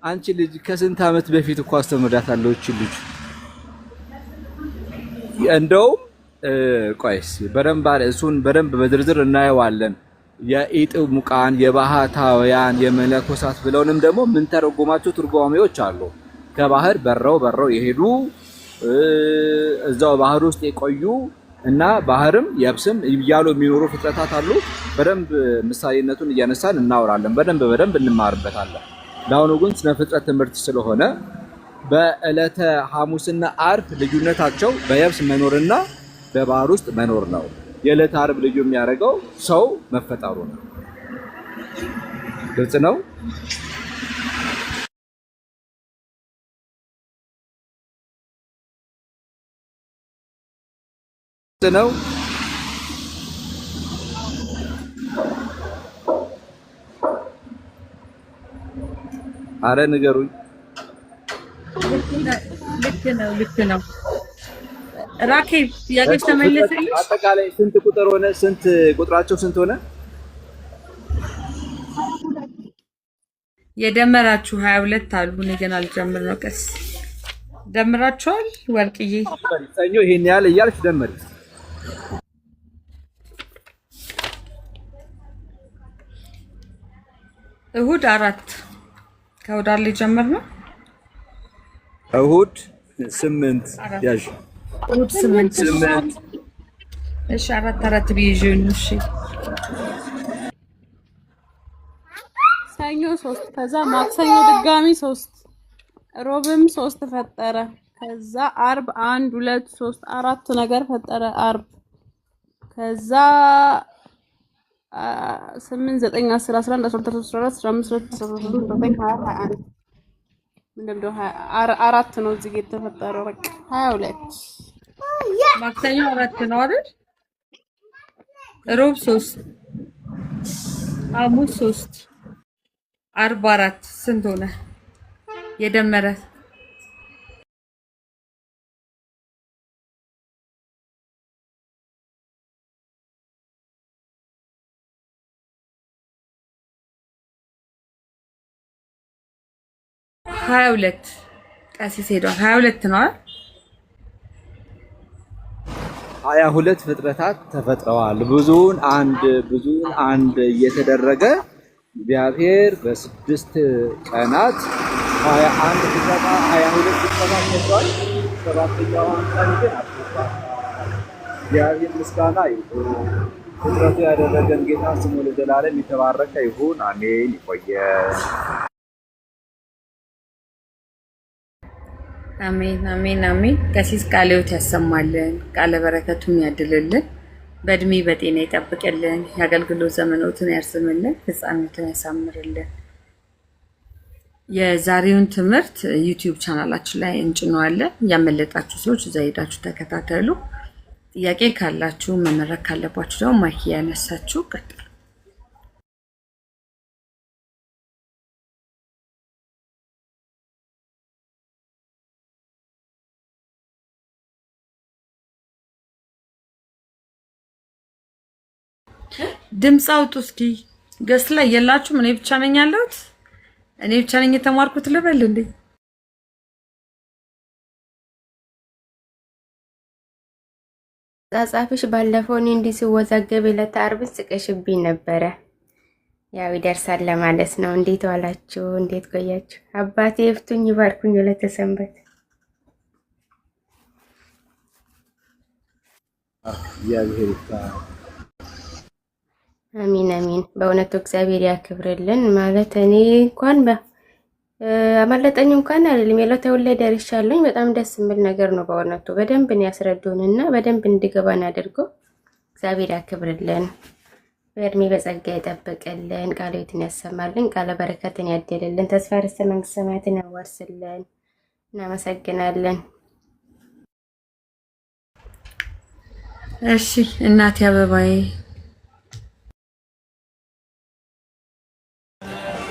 አንቺ ልጅ ከስንት ዓመት በፊት እኮ አስተምራታለሁ። እቺ ልጅ እንደውም ቆይስ እሱን በደንብ በዝርዝር እናየዋለን። የኢጥሙቃን የባህታውያን የመነኮሳት ብለውንም ደግሞ ምን ተረጎማቸው ትርጓሜዎች አሉ። ከባህር በረው የሄዱ እዛው ባህር ውስጥ የቆዩ እና ባህርም የብስም እያሉ የሚኖሩ ፍጥረታት አሉ። በደንብ ምሳሌነቱን እያነሳን እናወራለን። በደንብ እንማርበታለን። ለአሁኑ ግን ስነ ፍጥረት ትምህርት ስለሆነ በዕለተ ሐሙስና ዓርብ ልዩነታቸው በየብስ መኖርና በባህር ውስጥ መኖር ነው። የዕለተ ዓርብ ልዩ የሚያደርገው ሰው መፈጠሩ ነው። ግልጽ ነው። ነው አረ ንገሩኝ። ልክ ነው። ራኬብ ጥያቄሽ ተመለሰልሽ? አጠቃላይ ስንት ቁጥር ሆነ? ቁጥራቸው ስንት ሆነ? የደመራችሁ 22 አሉ። እኔ ገና አልጀምር ነው። ቀስ ደምራችኋል? ወርቅዬ ሰኞ ይሄን ያህል እያልሽ ደመሪ። እሁድ 4 ከእሁድ አለ ጀመርነው። እሁድ 8 ያዥ። እሁድ 8 እሺ 4 ቢይዥን። እሺ ሰኞ 3 ከዛ ማክሰኞ ድጋሚ 3 ሮብም 3 ፈጠረ። ከዛ ዓርብ 1 2 3 4 ነገር ፈጠረ ዓርብ። ከዛ 8 9 10 11 12 13 14 15 16 17 18 ምንድነው 4 ነው እዚህ ጋር የተፈጠረው። በቃ 22 ማክሰኞ 4 ነው አይደል? ሮብ 3 ሐሙስ 3 ዓርብ 4 ስንት ሆነ? የደመረ 22 ቀሲስ ሄዷል። 22 ነው አይደል? 22 ፍጥረታት ተፈጥረዋል። ብዙውን አንድ እየተደረገ እግዚአብሔር በ6 ቀናት 21 ፍጥረታት 22 ፍጥረታት ፈጥሯል። ሰባተኛውን ቀን ግን አስባታል። እግዚአብሔር ምስጋና ይሁን። ፍጥረቱ ያደረገን ጌታ ስሙ ለዘላለም የተባረከ ይሁን። አሜን። ይቆየን። አሜን አሜን አሜን። ቀሲስ ቃለ ሕይወት ያሰማልን፣ ቃለ በረከቱን ያድልልን፣ በእድሜ በጤና ይጠብቅልን፣ የአገልግሎት ዘመኖትን ያርዝምልን፣ ፍጻሜቱን ያሳምርልን። የዛሬውን ትምህርት ዩቲዩብ ቻናላችን ላይ እንጭነዋለን። ያመለጣችሁ ሰዎች እዛ ሄዳችሁ ተከታተሉ። ጥያቄ ካላችሁ መመረቅ ካለባችሁ ደግሞ ማይክ ያነሳችሁ ቀጥሉ። ድምፅ አውጡ እስኪ። ገስት ላይ የላችሁም? እኔ ብቻ ነኝ ያለሁት? እኔ ብቻ ነኝ የተማርኩት ልበል እንዴ? ጻጻፍሽ ባለፈው እኔ እንዲህ ሲወዛገብ ዕለተ ዓርብን ስቀሽብኝ ነበረ። ያው ይደርሳል ለማለት ነው። እንዴት ዋላችሁ? እንዴት ቆያችሁ? አባቴ ይፍቱኝ ይባርኩኝ ዕለተ ሰንበት። እግዚአብሔር ይባርክ። አሚን አሚን። በእውነቱ እግዚአብሔር ያክብርልን። ማለት እኔ እንኳን አመለጠኝ እንኳን አይደለም የለው ተወለደ ደርሻለኝ። በጣም ደስ የሚል ነገር ነው በእውነቱ። በደንብ ነው ያስረዱንና በደንብ እንድገባን አድርገው እግዚአብሔር ያክብርልን። በእድሜ በጸጋ ይጠብቅልን። ቃለ ሕይወትን ያሰማልን። ቃለ በረከትን ያድልልን። ተስፋ ርስተ መንግስተ ሰማያትን ያዋርስልን። እናመሰግናለን። እሺ እናቴ አበባዬ።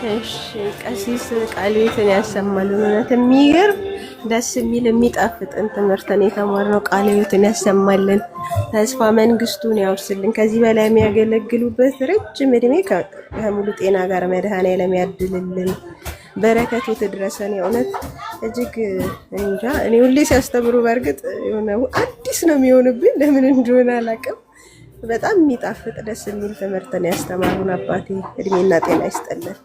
እሺ ቀሲስ ቃለ ሕይወትን ያሰማልን። እውነት የሚገርም ደስ የሚል የሚጣፍጥን ትምህርትን የተማርነው ቃለ ሕይወትን ያሰማልን። ተስፋ መንግስቱን ያውርስልን። ከዚህ በላይ የሚያገለግሉበት ረጅም እድሜ ከሙሉ ጤና ጋር መድኃኔዓለም ያድልልን። በረከቱ ትድረሰን። የእውነት እጅግ እንጃ እኔ ሁሌ ሲያስተምሩ በእርግጥ የሆነ አዲስ ነው የሚሆንብኝ፣ ለምን እንደሆነ አላውቅም። በጣም የሚጣፍጥ ደስ የሚል ትምህርትን ያስተማሩን አባቴ እድሜና ጤና ይስጠልን።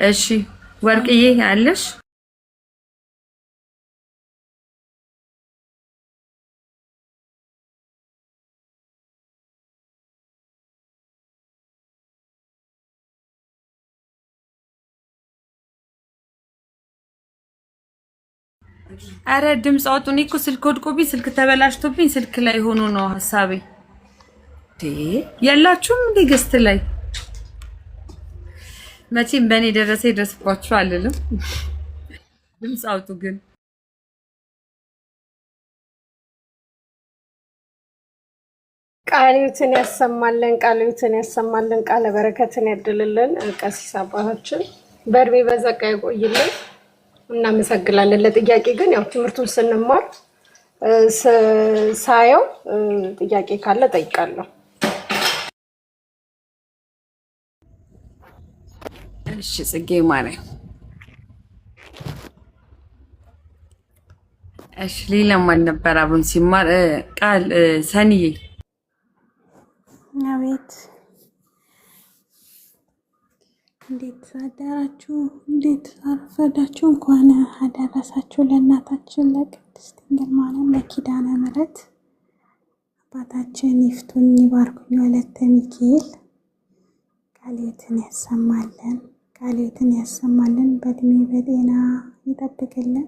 እሺ ወርቅዬ አለሽ? አረ ድምፅ አውጡ። እኔ እኮ ስልክ ወድቆብኝ ስልክ ተበላሽቶብኝ ስልክ ላይ ሆኖ ነው ሀሳቤ። የላችሁም እንደ ገስት ላይ መቼም በእኔ ደረሰ ይደርስባችሁ አልልም። ድምፅ አውጡ ግን። ቃለ ሕይወትን ያሰማልን። ቃለ ሕይወትን ያሰማልን። ቃለ በረከትን ያድልልን። ቀሲስ አባታችን በእድሜ በጸጋ ይቆይልን። እናመሰግናለን። ለጥያቄ ግን ያው ትምህርቱን ስንማር ሳየው ጥያቄ ካለ ጠይቃለሁ። እሺ ጽጌ ማርያም። እሺ ሌላ ማን ነበር አብሮን ሲማር? ቃል ሰኒዬ። አቤት። እንዴት አደራችሁ? እንዴት አረፈዳችሁ? እንኳን አደረሳችሁ ለእናታችን ለቅድስት ድንግል ማርያም ለኪዳነ ምሕረት። አባታችን ይፍቱኝ ይባርኩኝ ወለተ ሚካኤል። ቃለ ሕይወትን ያሰማልን። ቃለ ሕይወትን ያሰማልን። በእድሜ በጤና ይጠብቅልን።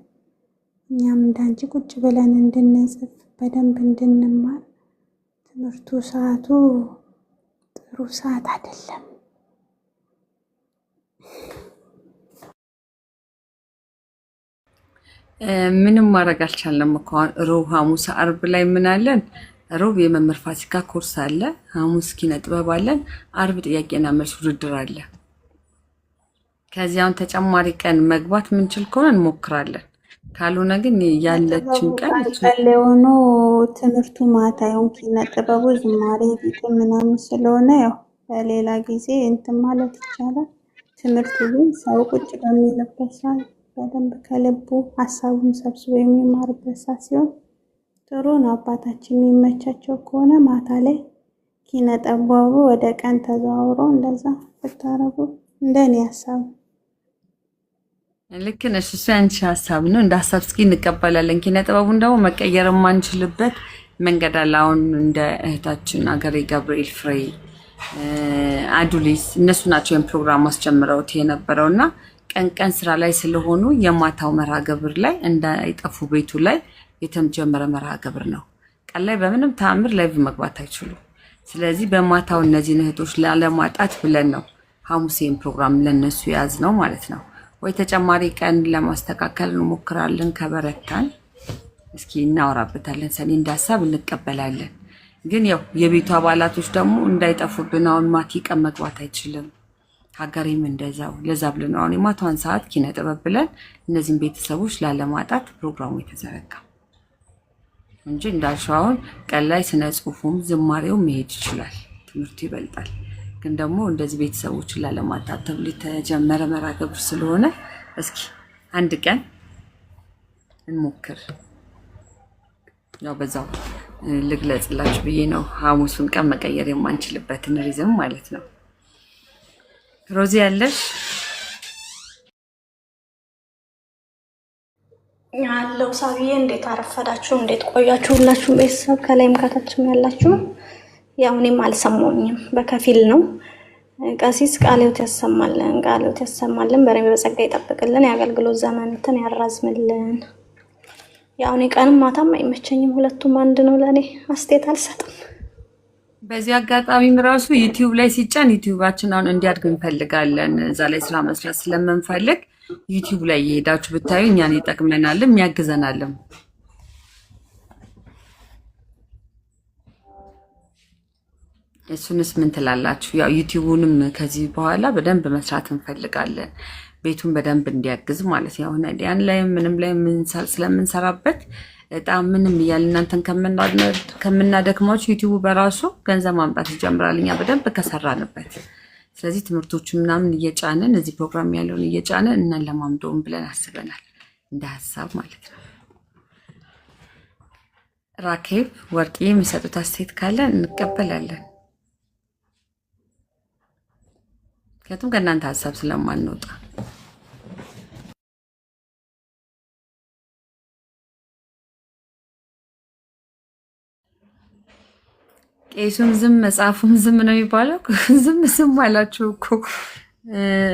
እኛም እንዳንቺ ቁጭ ብለን እንድንጽፍ በደንብ እንድንማር። ትምህርቱ ሰዓቱ ጥሩ ሰዓት አይደለም። ምንም ማድረግ አልቻለም እኮ። ሮብ፣ ሐሙስ፣ አርብ ላይ ምን አለን? ሮብ የመምህር ፋሲካ ኮርስ አለ። ሐሙስ ኪነ ጥበብ አለን። አርብ ጥያቄና መልስ ውድድር አለ። ከዚያውን ተጨማሪ ቀን መግባት ምንችል ከሆነ እንሞክራለን። ካልሆነ ግን ያለችን ቀን ሆኖ ትምህርቱ ማታ ይሁን ኪነ ጥበቡ ዝማሬ ፊት ምናምን ስለሆነ ያው በሌላ ጊዜ እንትን ማለት ይቻላል። ትምህርቱ ግን ሰው ቁጭ በሚልበት ሰዓት በደንብ ከልቡ ሀሳቡን ሰብስቦ የሚማርበት ሰዓት ሲሆን ጥሩ ነው። አባታችን የሚመቻቸው ከሆነ ማታ ላይ ኪነ ጥበቡ ወደ ቀን ተዘዋውሮ እንደዛ ብታረጉ እንደኔ ሀሳብ ልክ ነሽ። እሱ ያንቺ ሀሳብ ነው። እንደ ሀሳብ እስኪ እንቀበላለን። ኪነ ጥበቡን ደግሞ መቀየር የማንችልበት መንገድ አለ። አሁን እንደ እህታችን አገሬ ገብርኤል ፍሬ፣ አዱሊስ እነሱ ናቸው ይህን ፕሮግራም አስጀምረውት የነበረውና ቀን ቀን ስራ ላይ ስለሆኑ የማታው መርሃ ግብር ላይ እንዳይጠፉ ቤቱ ላይ የተጀመረ መርሃ ግብር ነው። ቀን ላይ በምንም ተአምር ላይቭ መግባት አይችሉም። ስለዚህ በማታው እነዚህን እህቶች ላለማጣት ብለን ነው ሐሙሴን ፕሮግራም ለነሱ ያዝ ነው ማለት ነው። ወይ ተጨማሪ ቀን ለማስተካከል እንሞክራለን ከበረታን እስኪ እናወራበታለን። ሰኔ እንዳሳብ እንቀበላለን። ግን ያው የቤቱ አባላቶች ደግሞ እንዳይጠፉብን አሁን ማቲ ቀን መግባት አይችልም። ሀገሬም እንደዛው ለዛ ብለን አሁን የማታዋን ሰዓት ኪነ ጥበብ ብለን እነዚህን ቤተሰቦች ላለማጣት ፕሮግራሙ የተዘረጋ እንጂ እንዳልሽው አሁን ቀን ላይ ስነ ጽሁፉም ዝማሬው መሄድ ይችላል። ትምህርቱ ይበልጣል። ግን ደግሞ እንደዚህ ቤተሰቦችን ላለማጣት ተብሎ የተጀመረ መርሃ ግብር ስለሆነ እስኪ አንድ ቀን እንሞክር። ያው በዛው ልግለጽላችሁ ብዬ ነው ሐሙሱን ቀን መቀየር የማንችልበትን ሪዝም ማለት ነው። ሮዚ ያለሽ ያለው ሳቢዬ እንዴት አረፈዳችሁ? እንዴት ቆያችሁ? ሁላችሁም ቤተሰብ ከላይም ከታችም ያላችሁ ያው እኔም አልሰማሁኝም በከፊል ነው። ቀሲስ ቃልዮት ያሰማልን፣ ቃልዮት ያሰማልን፣ በረም በጸጋ ይጠብቅልን፣ የአገልግሎት ዘመንትን ያራዝምልን። ያው እኔ ቀንም ማታም አይመቸኝም፣ ሁለቱም አንድ ነው ለኔ። አስተያየት አልሰጥም። በዚህ አጋጣሚም ራሱ ዩቲዩብ ላይ ሲጫን ዩቲዩባችን አሁን እንዲያድግ እንፈልጋለን። እዛ ላይ ስራ መስራት ስለምንፈልግ ዩቲዩብ ላይ እየሄዳችሁ ብታዩ እኛን ይጠቅመናልም ያግዘናልም። እሱንስ ምን ትላላችሁ? ያው ዩቲዩቡንም ከዚህ በኋላ በደንብ መስራት እንፈልጋለን። ቤቱን በደንብ እንዲያግዝ ማለት ያው ያን ላይ ምንም ላይ ስለምንሰራበት በጣም ምንም እያልን እናንተን ከምናደክማችሁ ዩቲዩቡ በራሱ ገንዘብ ማምጣት ይጀምራል እኛ በደንብ ከሰራንበት። ስለዚህ ትምህርቶችን ምናምን እየጫንን እዚህ ፕሮግራም ያለውን እየጫንን እናን ለማምዶም ብለን አስበናል፣ እንደ ሀሳብ ማለት ነው። ራኬብ ወርቄ የሚሰጡት አስተያየት ካለ እንቀበላለን። ምክንያቱም ከእናንተ ሀሳብ ስለማንወጣ ቄሱም ዝም መጽሐፉም ዝም ነው የሚባለው። ዝም አላችሁ እኮ።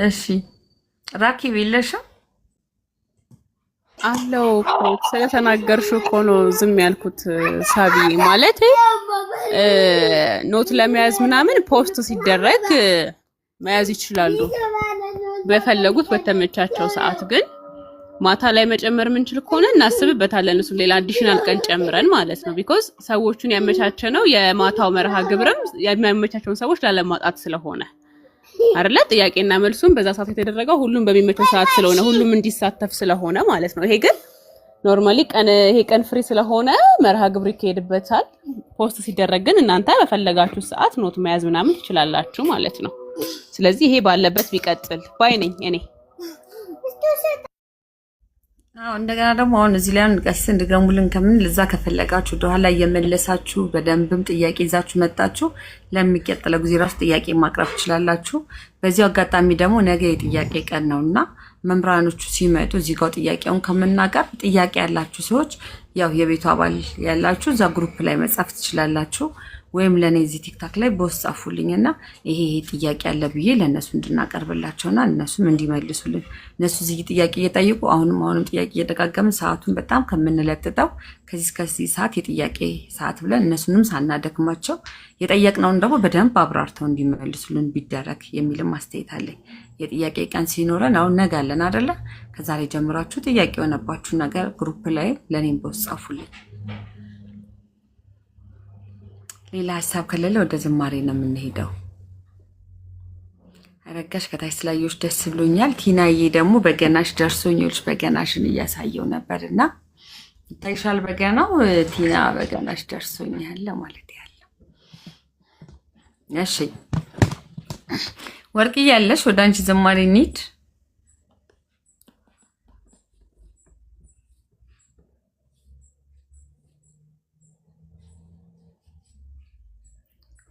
እሺ ራኪብ የለሽም አለው እኮ ስለተናገርሽ እኮ ነው ዝም ያልኩት። ሳቢ ማለት ኖት ለመያዝ ምናምን ፖስት ሲደረግ መያዝ ይችላሉ በፈለጉት በተመቻቸው ሰዓት። ግን ማታ ላይ መጨመር ምንችል ከሆነ እናስብበታለን። እሱ ሌላ አዲሽናል ቀን ጨምረን ማለት ነው። ቢኮዝ ሰዎቹን ያመቻቸ ነው የማታው መርሃ ግብርም የሚያመቻቸውን ሰዎች ላለማጣት ስለሆነ አይደለ? ጥያቄና መልሱም በዛ ሰዓት የተደረገው ሁሉም በሚመቸው ሰዓት ስለሆነ ሁሉም እንዲሳተፍ ስለሆነ ማለት ነው። ይሄ ግን ኖርማሊ ይሄ ቀን ፍሪ ስለሆነ መርሃ ግብር ይካሄድበታል። ፖስት ሲደረግ ግን እናንተ በፈለጋችሁ ሰዓት ኖት መያዝ ምናምን ትችላላችሁ ማለት ነው። ስለዚህ ይሄ ባለበት ቢቀጥል ባይ ነኝ እኔ። እንደገና ደግሞ አሁን እዚህ ላይ ቀሲስ እንድገሙልን ከምን ለዛ ከፈለጋችሁ ወደኋላ እየመለሳችሁ በደንብም ጥያቄ ይዛችሁ መጣችሁ ለሚቀጥለው ጊዜ ራሱ ጥያቄ ማቅረብ ትችላላችሁ። በዚህ አጋጣሚ ደግሞ ነገ የጥያቄ ቀን ነውና መምራኖቹ ሲመጡ እዚህ ጋር ጥያቄውን ከምናቀርብ ጥያቄ ያላችሁ ሰዎች ያው የቤቱ አባል ያላችሁ እዛ ግሩፕ ላይ መጻፍ ትችላላችሁ። ወይም ለኔ እዚህ ቲክታክ ላይ ቦስት ጻፉልኝና ይሄ ጥያቄ አለ ብዬ ለነሱ እንድናቀርብላቸውና እነሱም እንዲመልሱልን። እነሱ እዚህ ጥያቄ እየጠየቁ አሁንም ጥያቄ እየደጋገምን ሰዓቱን በጣም ከምንለጥጠው ከዚህ ሰዓት የጥያቄ ሰዓት ብለን እነሱንም ሳናደክማቸው የጠየቅነውን ደግሞ በደንብ አብራርተው እንዲመልሱልን ቢደረግ የሚልም አስተያየት አለኝ። የጥያቄ ቀን ሲኖረን አሁን ነገ አለን አይደለ? ከዛሬ ጀምራችሁ ጥያቄ የሆነባችሁ ነገር ግሩፕ ላይ ለኔም ቦስት ጻፉልኝ። ሌላ ሀሳብ ከሌለ ወደ ዝማሬ ነው የምንሄደው። አረጋሽ ከታች ስላየሁሽ ደስ ብሎኛል። ቲናዬ ደግሞ በገናሽ ደርሶኞች በገናሽን እያሳየው ነበርና ይታይሻል በገናው። ቲና በገናሽ ደርሶኛል ለማለት ያለው። እሺ ወርቅ ያለሽ ወደ አንቺ ዝማሬ እንሂድ።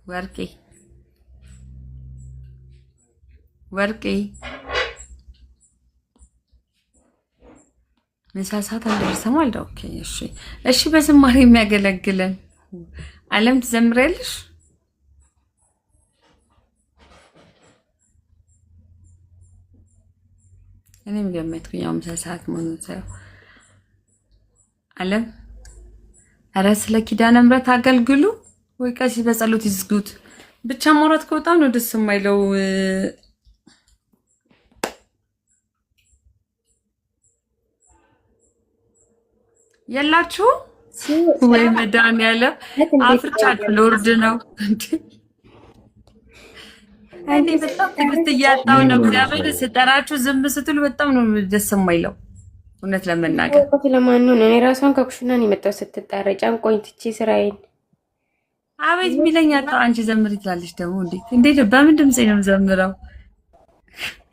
ወርቄ ወርቄ ምሳ ሰዓት አልደረሰም አለ። ኦኬ እሺ እሺ። በዝማሬ የሚያገለግለን አለም ትዘምሪያለሽ? እኔም ገመትኩኝ ያው ምሳ ሰዓት መሆኑን ሳይሆን አለም። ኧረ ስለ ኪዳነ ምሕረት አገልግሉ ወይ ቀሲስ በጸሎት ይዝጉት። ብቻ ማውራት ከወጣም ነው ደስ የማይለው። የላችሁ ወይ መድኃኒዓለም አፍርጫችሁ ሎርድ ነው እንዴ? እኔ በጣም ትዕግስት እያጣሁ ነው። እግዚአብሔር ስጠራችሁ ዝም ስትሉ በጣም ነው ደስ የማይለው እውነት ለመናገር። ለማን ነው እኔ ራሷን ከኩሽና ነው የመጣው ስትጣራ ጫንቆኝ ትቼ ስራዬን አቤት ሚለኛ አጣው። አንቺ ዘምሪ ትላለች ደግሞ እንዴ በምን ድምጽ ነው ዘምረው?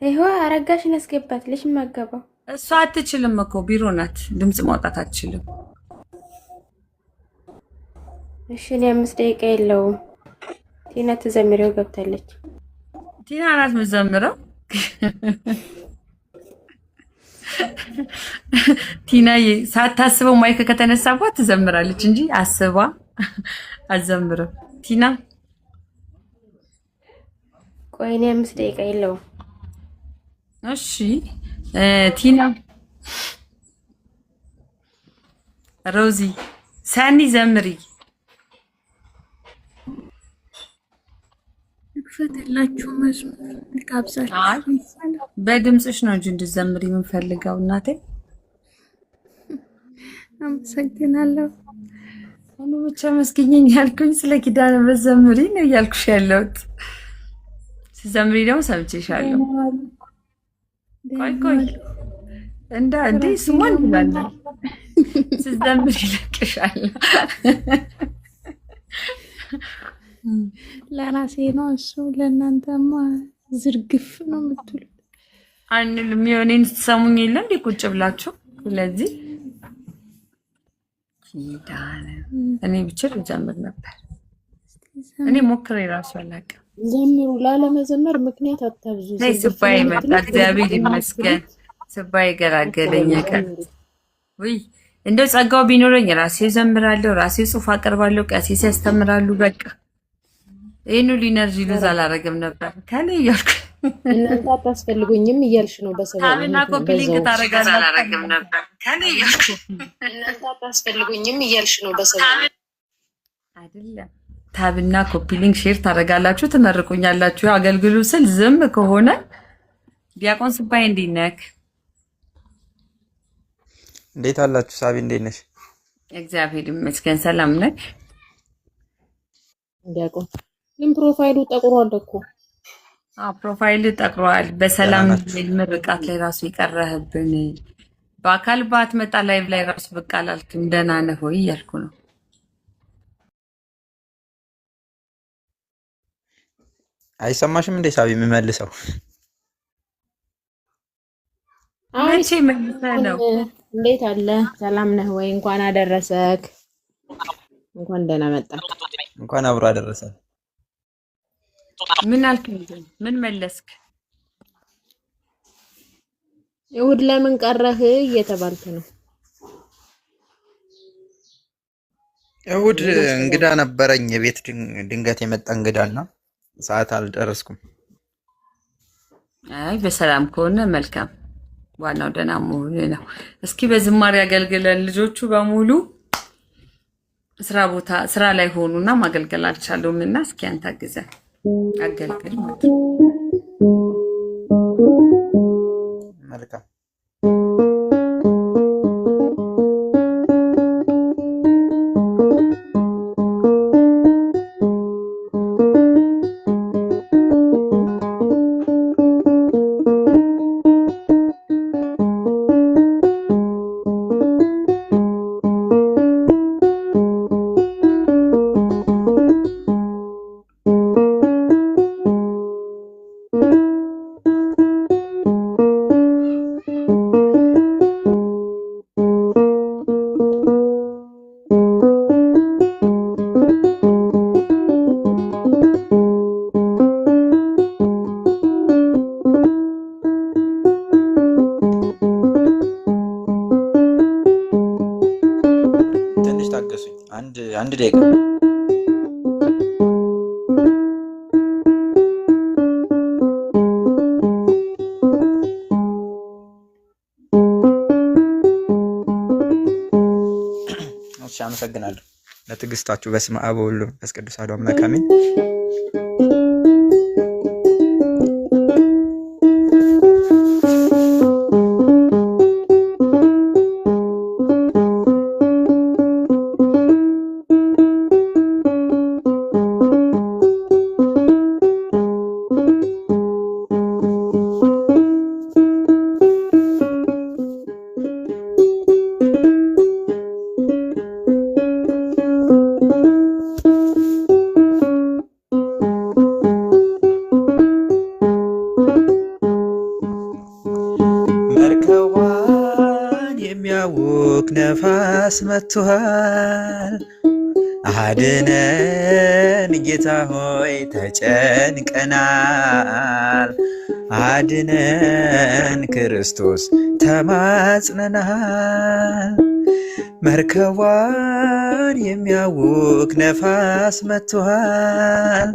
ይሄው አረጋሽን አስገባት ልጅ ማገባው እሷ አትችልም እኮ ቢሮ ናት፣ ድምጽ ማውጣት አትችልም። እሺ እኔ 5 ደቂቃ የለውም። ቲና ተዘምሪው ገብታለች። ቲና ናት የምትዘምረው። ቲናዬ ሳታስበው ማይክ ከተነሳባት ትዘምራለች እንጂ አስባ አዘምረው። ቲና ቆይ እኔ 5 ደቂቃ የለውም። እሺ ቲና ሮዚ ሳኒ ዘምሪ። ፈተላችሁ መዝሙር ልጋብዛችሁ። በድምጽሽ ነው እንጂ እንድዘምሪ የምንፈልገው እናቴ። አመሰግናለሁ። እኔ ብቻ መስገኘኝ ያልኩኝ ስለ ኪዳነ ምሕረት ዘምሪ ነው ያልኩሽ ያለሁት። ሲዘምሪ ደግሞ ሰምቼሻለሁ። ቆይ እንዴ ስሟን ብላለ ሲዘምሪ ይለቅሻል። ለራሴ ነው እሱ፣ ለእናንተማ ዝርግፍ ነው የምትሉት። አንልም የሆነን ስትሰሙኝ የለ እንዴ ቁጭ ብላችሁ። ስለዚህ ኪዳነ እኔ ብቻ ልዘምር ነበር። እኔ ሞክሬ ራሱ አላውቅም። ዘምሩ። ላለመዘመር ምክንያት አታብዙ። ስባይ መጣ። እግዚአብሔር ይመስገን። ስባይ ገላገለኝ ቀን ወይ እንደው ጸጋው ቢኖረኝ ራሴ ዘምራለሁ፣ ራሴ ጽሑፍ አቀርባለሁ፣ ቀሲስ ያስተምራሉ። በቃ ይሄን ሁሉ ኢነርጂ ሉዝ አላረግም ነበር ከኔ እያልኩ እናንተ አታስፈልጉኝም እያልሽ ነው። በሰበብ ታብና ኮፒ ሊንክ ታረጋለህ አላረግም ነበር ከኔ እያልኩ እናንተ አታስፈልጉኝም እያልሽ ነው። በሰበብ አይደለም። ታብና ኮፒ ሊንክ ሼር ታረጋላችሁ፣ ትመርቁኛላችሁ። አገልግሉ ስል ዝም ከሆነ ዲያቆን ስባይ እንዴት ነህ? እንዴት አላችሁ? ሳቢ እንዴት ነሽ? እግዚአብሔር ይመስገን ሰላም ነህ? ዲያቆን ግን ፕሮፋይሉ ጠቁሯል እኮ። ፕሮፋይል ጠቁሯል። በሰላም ምርቃት ላይ ራሱ ይቀረህብን። በአካል ባትመጣ ላይቭ ላይ ራሱ ብቅ አላልክም። ደህና ነህ ወይ እያልኩ ነው። አይሰማሽም እንዴ ሳቢ? የምመልሰው መቼ መልሰህ ነው? እንዴት አለ? ሰላም ነህ ወይ? እንኳን አደረሰክ። እንኳን ደህና መጣ። እንኳን አብሮ አደረሰን። ምን አልክ? ምን መለስክ? እሑድ ለምን ቀረህ እየተባልክ ነው። እሑድ እንግዳ ነበረኝ። የቤት ድንገት የመጣ እንግዳና ሰዓት አልደረስኩም። አይ በሰላም ከሆነ መልካም። ዋናው ደህና መሆን ነው። እስኪ በዝማሬ አገልግለን። ልጆቹ በሙሉ ስራ ላይ ሆኑና ማገልገል አልቻሉም እና እስኪ አንተ አግዘን አገልግል ማለት ነው። መልካም አመሰግናለሁ ለትዕግስታችሁ። በስመ አብ ወወልድ ወመንፈስ ቅዱስ አሐዱ አምላክ አሜን። መርከቧን የሚያውክ ነፋስ መጥቷል። አድነን ጌታ ሆይ ተጨንቀናል። አድነን ክርስቶስ ተማጽነናል። መርከቧን የሚያውክ ነፋስ መጥቷል።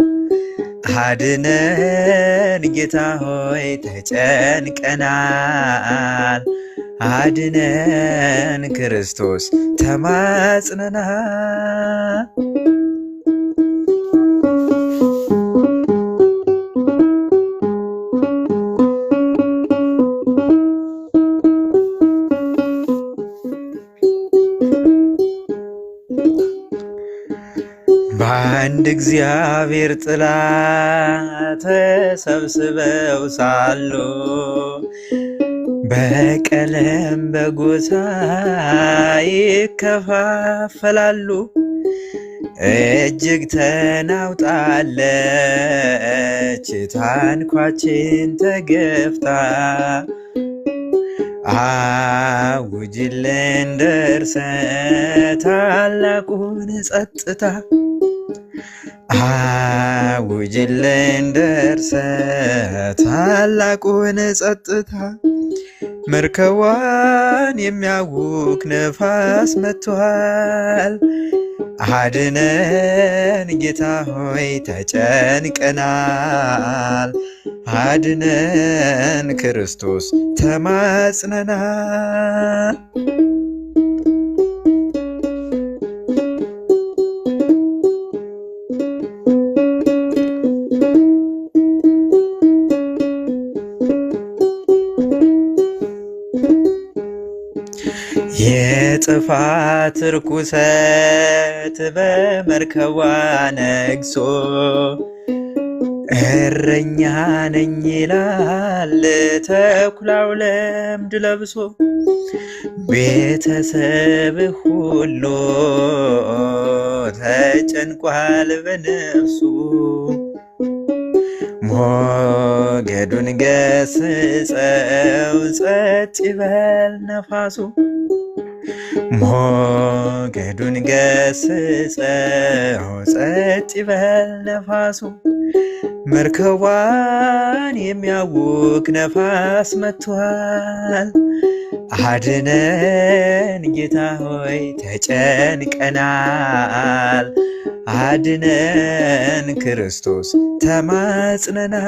አድነን ጌታ ሆይ ተጨንቀናል። አድነን ክርስቶስ ተማጽነናል። በአንድ እግዚአብሔር ጥላ ተሰብስበው ሳሉ በቀለም በጎሳ ይከፋፈላሉ። እጅግ ተናውጣለች ታንኳችን ተገፍታ። አውጅልን ደርሰ ታላቁን ጸጥታ። አውጅልን ደርሰ ታላቁን ጸጥታ። መርከቧን የሚያውክ ነፋስ መጥቷል። አድነን ጌታ ሆይ ተጨንቀናል። አድነን ክርስቶስ ተማጽነናል። የጥፋት ርኩሰት በመርከቧ ነግሶ እረኛ ነኝ ይላል ተኩላው ለምድ ለብሶ። ቤተሰብ ሁሉ ተጨንቋል በነፍሱ። ሞገዱን ገስጸው ጸጥ ይበል ነፋሱ። ሞገዱን ገስጸው ጸጥ ይበል ነፋሱ። መርከቧን የሚያውክ ነፋስ መጥቷል። አድነን ጌታ ሆይ ተጨንቀናል። አድነን ክርስቶስ ተማጽነናል።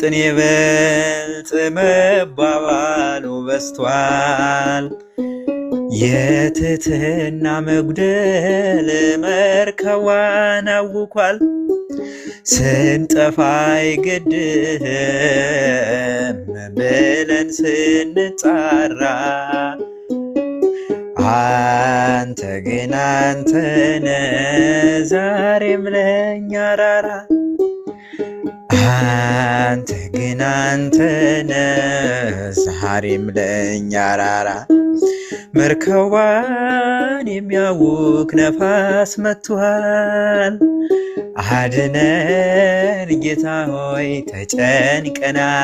እኔ በልጥ መባባሉ በስቷል። የትህትና መጉደል መርከቧን አውኳል። ስንጠፋ አይገድህም ብለን ስንጣራ፣ አንተ ግን አንተነ ዛሬም ለኛ ራራ። አንተ ግን አንተነ ዛሬም ለኛ ራራ። መርከቧን የሚያውክ ነፋስ መጥቷል። አድነን ጌታ ሆይ ተጨንቀናል።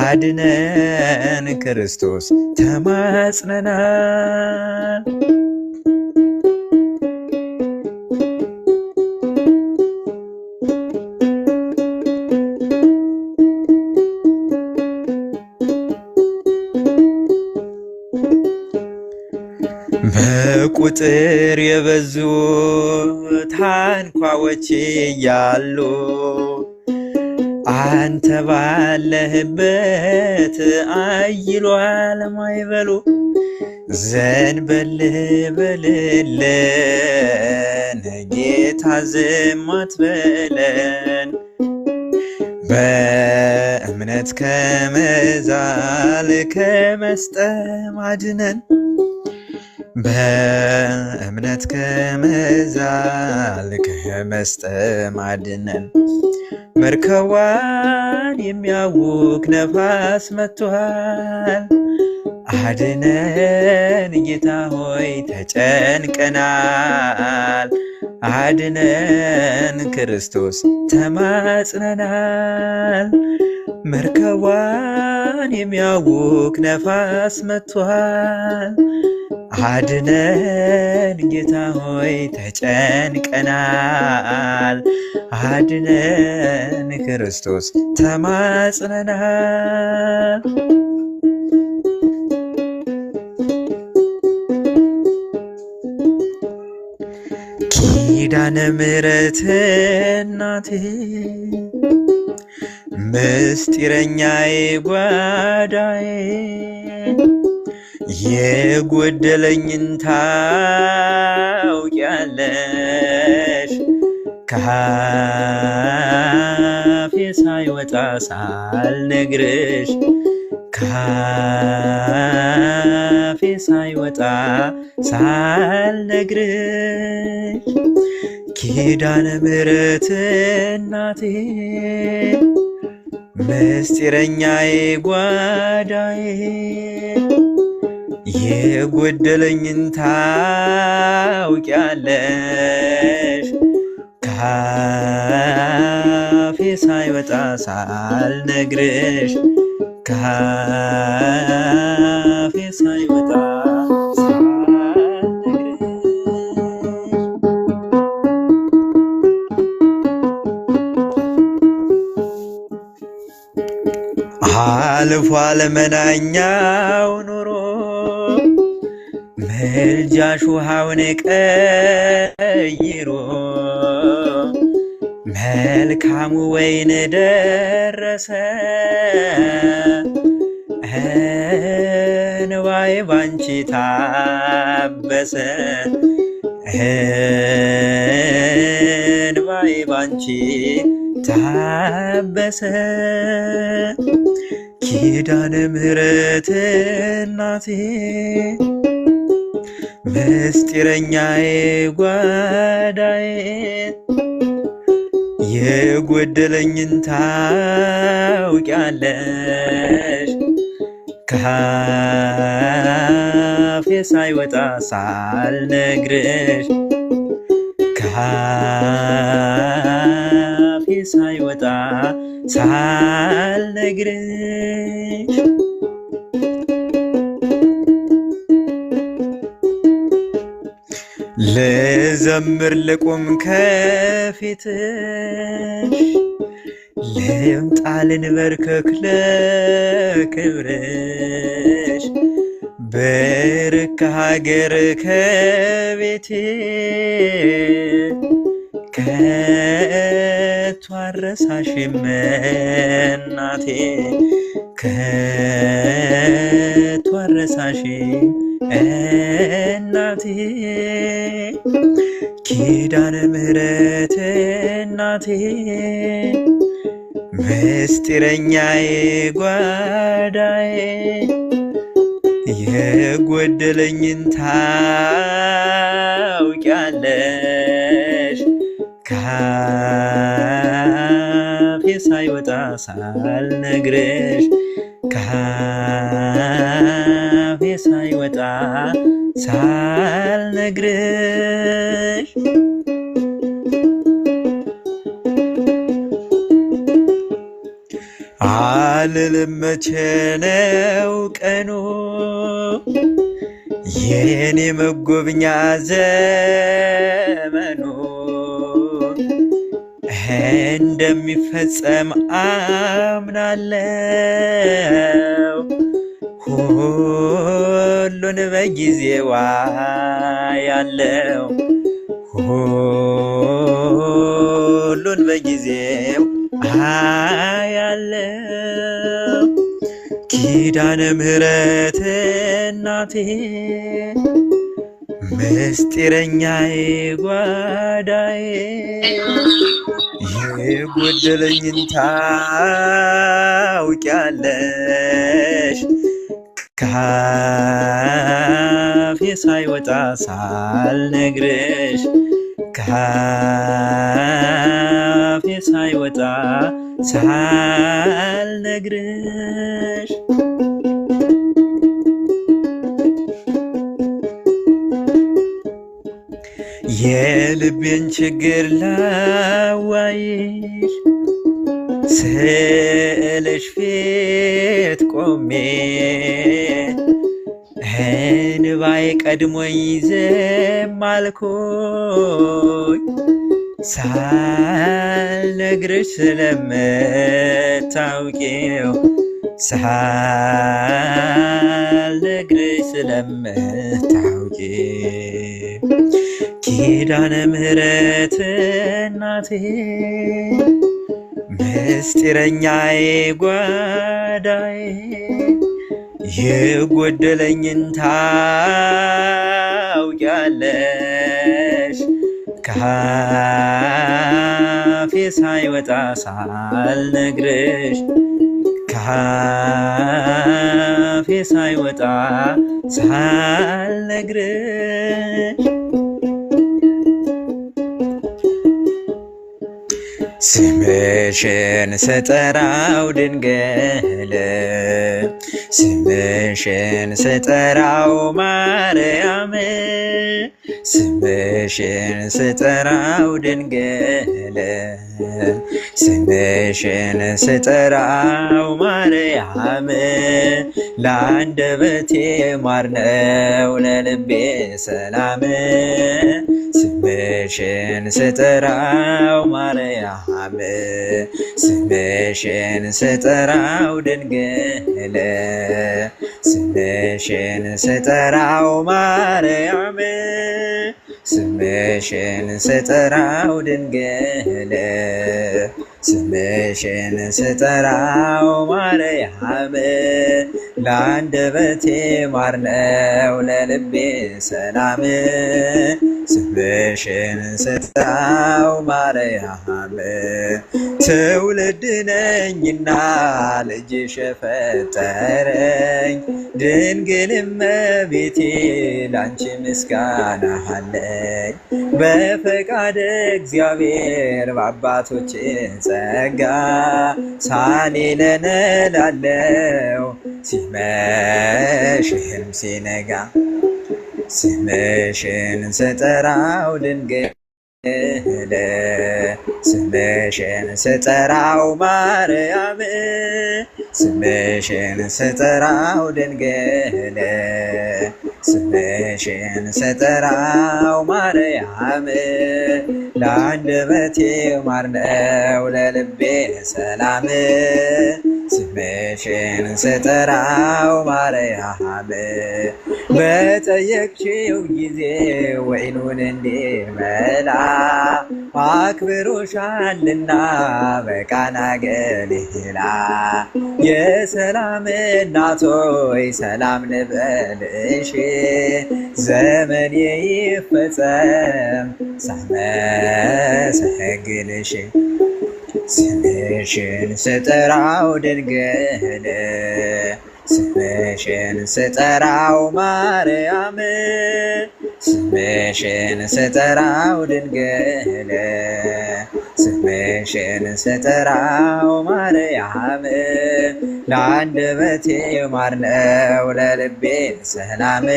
አድነን ክርስቶስ ተማጽነናል። ቁጥር የበዙ ታንኳዎች እያሉ አንተ ባለህበት አይሏል ማይበሉ ዘንበል በልልን ጌታ ዝም አትበለን በእምነት ከመዛል ከመስጠም አድነን በእምነት ከመዛል ከመስጠም አድነን መርከቧን የሚያውክ ነፋስ መጥቷል አድነን ጌታ ሆይ ተጨንቀናል አድነን ክርስቶስ ተማጽነናል መርከቧን የሚያውክ ነፋስ መጥቷል አድነን ጌታ ሆይ ተጨንቀናል አድነን ክርስቶስ ተማጽነናል ኪዳነ ምሕረት እናቴ ምስጢረኛዬ ጓዳዬ የጎደለኝን ታውቂያለሽ ካፌ ሳይወጣ ሳልነግርሽ ካፌ ሳይወጣ ሳልነግርሽ ኪዳነ ምሕረት እናቴ ምስጢረኛዬ ጓዳዬ የጎደለኝን ታውቂያለሽ ካፌ ሳይወጣ ሳልነግርሽ ካፌ ሳይወጣ አልፏል መናኛው ኑሮ መልጃሽ ውሃውን ቀይሮ መልካሙ ወይን ደረሰ እንባዬ ባንቺ ታበሰ እንባዬ ባንቺ ታበሰ ኪዳነ ምሕረት እናቴ ምስጢረኛዬ ጓዳዬ የጎደለኝን ታውቂያለሽ ካፌ ሳይወጣ ሳልነግርሽ ካፌ ሳይወጣ ሳልነግርሽ ልዘምር ልቁም ከፊትሽ ልምጣ ልንበርከክ ለክብርሽ ብርክ ሀገር ከቤቴ ከቶ አልረሳሽም እናቴ ከቶ አልረሳሽም እናቴ ኪዳነ ምሕረት እናቴ ምስጢረኛዬ ጓዳዬ የጎደለኝን ታውቂያለሽ ካፌ ሳይወጣ ሳልነግርሽ ካፌ ሳይወጣ ሳልነግርሽ አልልም መቼ ነው ቀኑ የኔ መጎብኛ ዘመኑ እንደሚፈጸም አምናለው ሁሉን ሁሉን በጊዜዋ ያለው ሁሉን በጊዜው ያለው ኪዳነ ምሕረት እናቴ ምስጢረኛዬ ጓዳዬ የጎደለኝን ታውቂያለሽ ካፌ ሳይወጣ ሳልነግርሽ ካፌ ሳይወጣ ሳልነግርሽ የልቤን ችግር ላዋይሽ ስልሽ ፊት ቆሜ እንባዬ ቀድሞኝ ዝም አልኩኝ ሳልነግርሽ ስለምታውቂው ሳልነግርሽ ስለምታውቂው ኪዳነ ምሕረት እናቴ ምስጢረኛዬ ጓዳዬ የጎደለኝን ታውቂያለሽ ካፌ ሳይወጣ ሳልነግርሽ ካፌ ሳይወጣ ሳልነግርሽ ስምሽን ስጠራው ድንግል ስምሽን ስጠራው ማርያም ስምሽን ስጠራው ድንግል ስምሽን ስጠራው ማርያም ለአንደበቴ ማር ነው ለልቤ ሰላም ስምሽን ስጠራው ማርያም ስምሽን ስጠራው ድንግል ስምሽን ስጠራው ማርያም ስምሽን ስጠራው ድንግል ስምሽን ስጠራው ማርያም ለአንደበቴ ማር ነው ለልቤ ሰላም ስምሽን ስጠራው ማርያም ትውልድ ነኝና ልጅሽ ፈጠረኝ ድንግል እመቤቴ ላንቺ ምስጋና አለኝ በፈቃደ እግዚአብሔር በአባቶች ጸጋ ሳሌለነ ላለው ሲመሽም ሲነጋ ስምሽን ስጠራው ድንግል ስምሽን ስጠራው ማርያም ስምሽን ስጠራው ድንግል ስምሽን ስጠራው ማርያም ለአንደበቴ ማር ነው ለልቤ ሰላም ስምሽን ስጠራው ማርያም በጠየቅሽው ጊዜ ወይኑን እንዲመላ አክብሮሻልና በቃና ገሊላ የሰላም እናት ሆይ ሰላም ልበልሽ ዘመኔ ይፈጸም ሳመሰግንሽ ስምሽን ስጠራው ድንግል ስምሽን ስጠራው ማርያም ስምሽን ስጠራው ድንግል ስምሽን ስጠራው ማርያም ለአንደበቴ ማር ነው ለልቤ ሰላም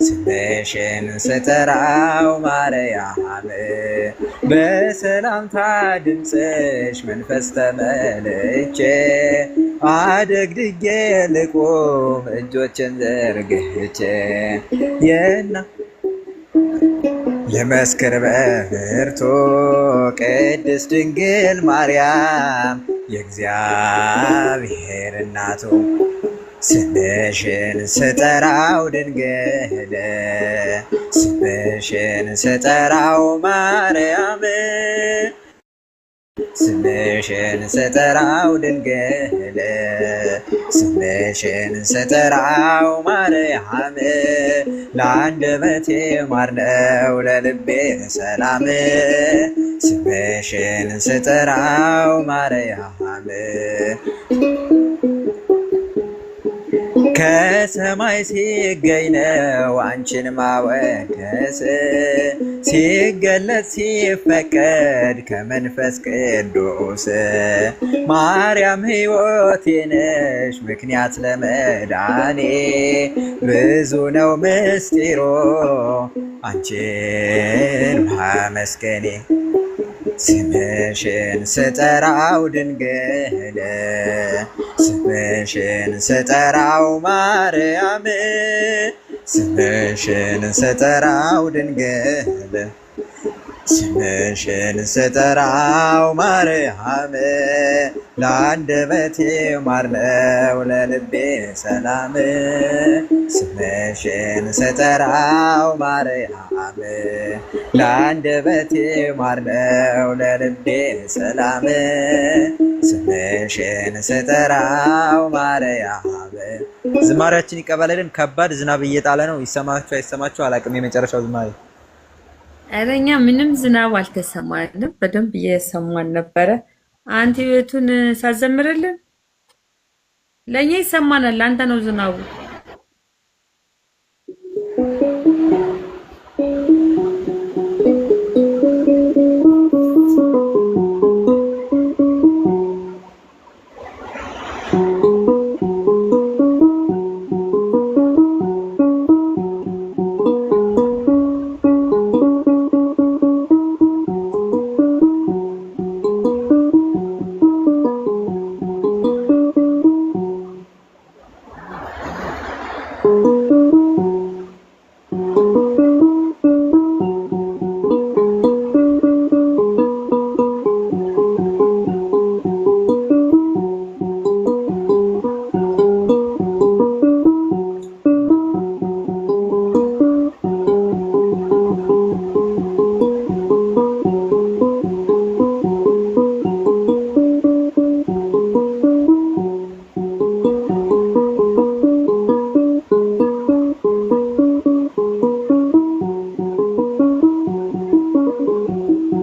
ስምሽን ስጠራው ማርያም በሰላምታ ድምፅሽ መንፈስ ተመልቼ አደግድጌ ልቁም እጆችን ዘርግቼ ልመስክር በብርቱ ቅድስት ድንግል ማርያም የእግዚአብሔር እናቱ ስምሽን ስጠራው ድንግል ስምሽን ስጠራው ማርያም ስምሽን ስጠራው ድንግል ስምሽን ስጠራው ማርያም ለአንደበቴ ማር ነው ለልቤ ሰላም ስምሽን ስጠራው ማርያም ከሰማይ ሲገኝ ነው አንቺን ማወደስ ሲገለጽ ሲፈቀድ ከመንፈስ ቅዱስ ማርያም ሕይወቴ ነሽ ምክንያት ለመዳኔ ብዙ ነው ምስጢሩ አንቺን ማመስገኔ ስምሽን ስጠራው ድንግል ስምሽን ስጠራው ማርያም ስምሽን ስጠራው ድንግል ስምሽን ስጠራው ማርያም ለአንደበቴ ማር ነው ለልቤ ሰላም ስምሽን ስጠራው ማርያም ለአንደበቴ ማር ነው ለልቤ ሰላም ስምሽን ስጠራው ማርያም። ዝማሬያችን ይቀበለልን። ከባድ ዝናብ እየጣለ ነው። ይሰማችሁ አይሰማችሁ አላውቅም። የመጨረሻው ዝማሬ እኛ ምንም ዝናብ አልተሰማንም። በደንብ እየሰማን ነበረ። አንተ ቤቱን ሳዘምርልን ለኛ ይሰማናል። አንተ ነው ዝናቡ።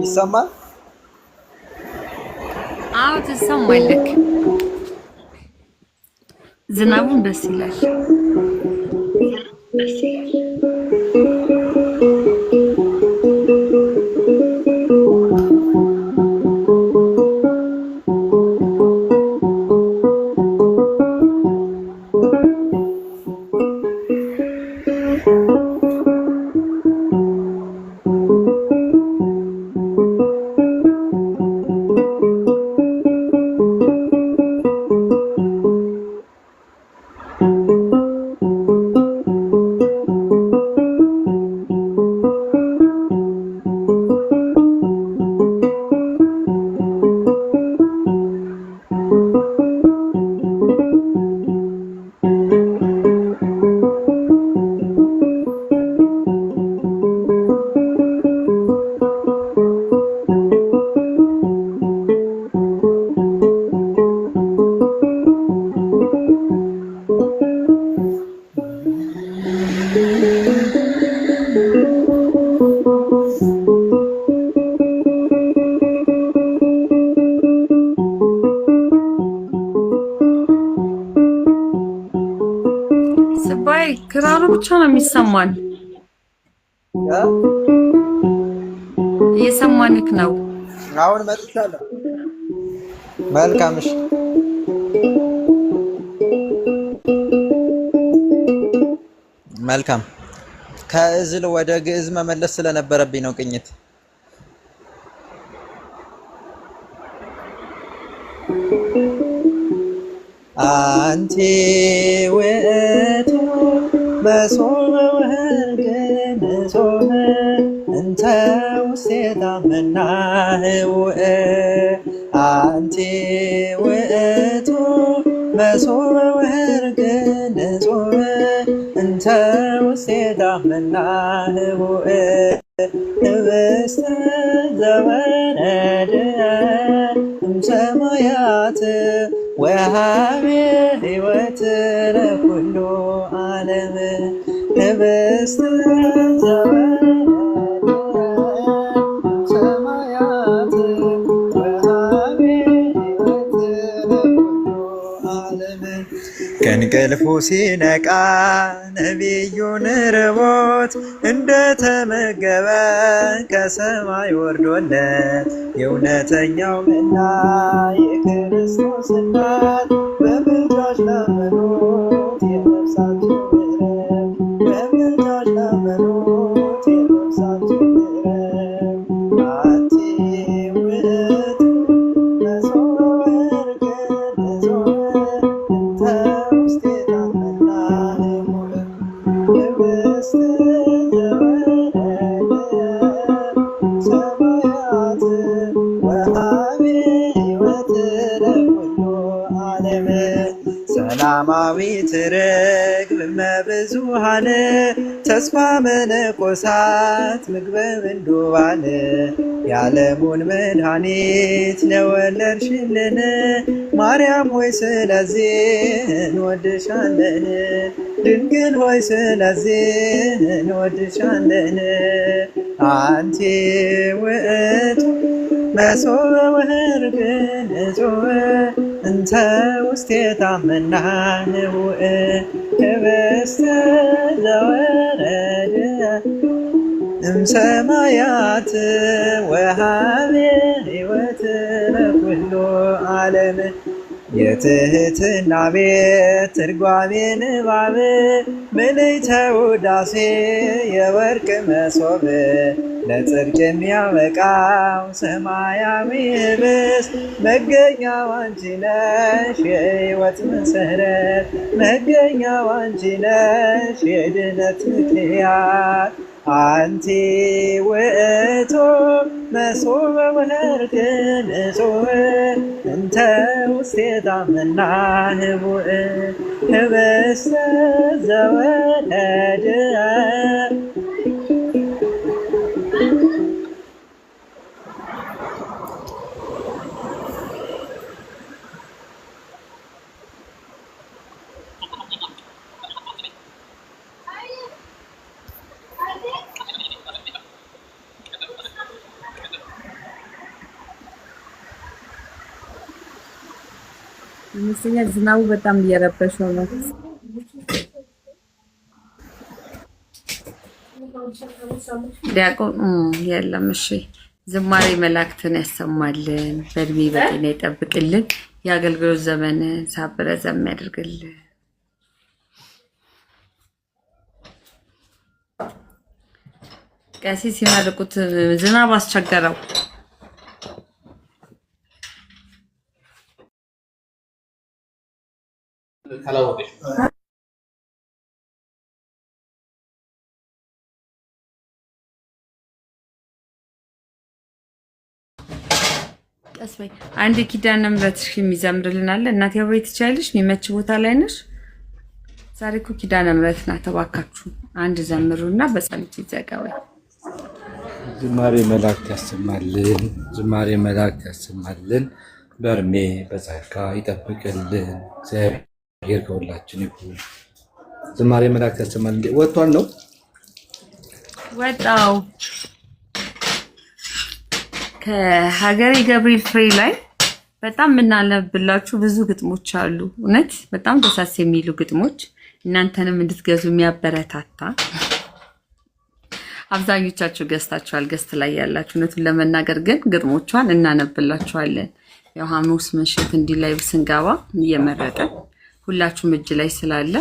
ይሰማል? አዎ ትሰማለህ። ዝናቡን ደስ ይላል። ስባይ ክራሩ ብቻ ነው የሚሰማን። እየሰማንክ ነው። አሁን መጥቻለሁ። መልካም እሺ። መልካም ከእዝል ወደ ግዕዝ መመለስ ስለነበረብኝ ነው ቅኝት። አንቲ ውእቱ በሶበ ወገነሶበ እንተ ውስቴታ መናህውእ አንቲ ውእቱ መሶበ ወርቅ ንጹሕ እንተ ውስቴታ መናህቡእ ህብስተ ዘወረደ እምሰማያት ወሃቤ ሕይወት ለኩሉ ዓለም ህብስተ ዘወረደ እምሰማያት ወሃቤ ሕይወት ለኩሉ ዓለም ከእንቅልፉ ሲነቃ ነቢዩን ርቦት እንደተመገበ ከሰማይ ወርዶለት የእውነተኛው መና የክርስቶስ እናት በምልጃሽ ላመኑት የነፍሳቸው ምሕረት በምልጃሽ ላመኑት የነፍሳቸው ምሕረት አንቲ ውእቱ መሶበ ወርቅ ንጹሕ እንተ ውስቴታ መናህቡእ ህብስተ ዘወረደ ሰማያት ወሃቤ ሕይወት ለኩሉ ዓለም ሰላማዊት ርግብ እመብዙኃን ተስፋ መነኮሳት ምግበ ምንዱባን የዓለሙን መድኃኒት ለወለድሽልን ማርያም ሆይ ስለዚህ እንወድሻለን። ድንግል ሆይ ስለዚህ እንወድሻለን። አንቲ ውእቱ መሶበ ወርቅ ንጹሕ እንተ ውስቴታ መናህቡእ ህብስተ ዘወረደ እምሰማያት ወሃቤ ሕይወት ለኩሉ ዓለም የትህትና ቤት ትርጓሜ ንባብ ምልዕተ ውዳሴ የወርቅ መሶብ ለጽድቅ የሚያበቃው ሰማያዊ ህብስት መገኛው አንቺ ነሽ የሕይወት መሰረት መገኛው አንቺ ነሽ የድነት ምክንያት አንቲ ውእቱ መሶበ ወርቅ ንጹሕ እንተ ውስቴታ መናህቡእ ህብስተ ዘወረደ ይመስለኛል ዝናቡ በጣም እየረበሸው ነው። ዲያቆን የለም። እሺ ዝማሬ መላእክትን ያሰማልን፣ በእድሜ በጤና ይጠብቅልን፣ የአገልግሎት ዘመን ሳብረ ዘም ያድርግልን። ቀሲስ ሲመርቁት ዝናብ አስቸገረው። ቀስ በይ አንድ ኪዳነ ምሕረትሽ የሚዘምርልን አለ። እናቴ አብሬ ትችያለሽ? የሚመች ቦታ ላይ ነሽ? ዛሬ እኮ ኪዳነ ምሕረት ናት። ተባካችሁ አንድ ዘምሩና በጸሎት ይዘጋዋል። ዝማሬ መላእክት ያሰማልን፣ ዝማሬ መላእክት ያሰማልን፣ በእድሜ በጸጋ ይጠብቅልን። እግዚአብሔር ከሁላችን ይሁን። ዝማሬ መላእክት ያሰማልን። ወጥቷል ነው ወጣው ከሀገሬ ገብርኤል ፍሬ ላይ በጣም የምናነብላችሁ ብዙ ግጥሞች አሉ። እውነት በጣም ደሳስ የሚሉ ግጥሞች እናንተንም እንድትገዙ የሚያበረታታ አብዛኞቻችሁ ገዝታችኋል፣ ገዝት ላይ ያላችሁ። እውነቱን ለመናገር ግን ግጥሞቿን እናነብላችኋለን። ያው ሐሙስ ምሽት እንዲህ ላይ ስንገባ እየመረጠ ሁላችሁም እጅ ላይ ስላለ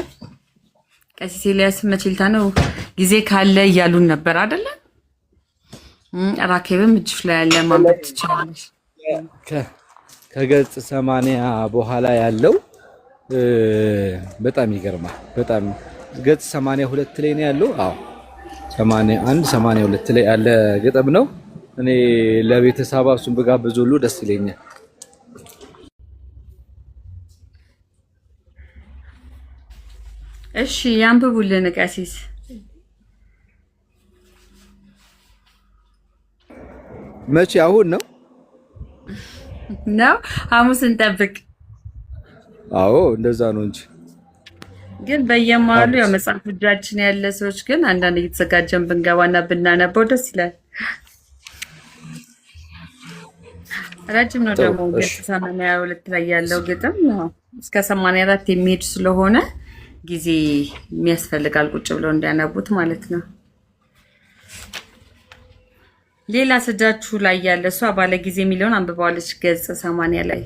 ቀሲስ ኤልያስ መችልታ ነው ጊዜ ካለ እያሉን ነበር አይደለ? ራኬብም እጅሽ ላይ ያለ ማንበብ ትችላለሽ። ከገጽ 80 በኋላ ያለው በጣም ይገርማል። በጣም ገጽ 82 ላይ ነው ያለው። አዎ 81 82 ላይ ያለ ግጥም ነው። እኔ ለቤተሰባ እሱን ብጋብዝ ሁሉ ደስ ይለኛል። እሺ ያንብቡልን ቀሲስ መቼ? አሁን ነው ሐሙስ እንጠብቅ። አዎ እንደዛ ነው እንጂ ግን በየማሉ ያው መጽሐፍ እጃችን ያለ ሰዎች ግን አንዳንድ እየተዘጋጀን ብንገባና ብናነበው ደስ ይላል። ረጅም ነው ደግሞ ገጽ 82 ላይ ያለው ግጥም እስከ 84 የሚሄድ ስለሆነ ጊዜ የሚያስፈልጋል ቁጭ ብለው እንዲያነቡት ማለት ነው። ሌላ ስጃችሁ ላይ ያለ እሷ ባለ ጊዜ የሚለውን አንብባለች ገጽ 80 ላይ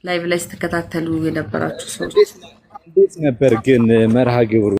ላይቭ ላይ ስትከታተሉ የነበራችሁ ሰዎች እንዴት ነበር ግን መርሃ ግብሩ?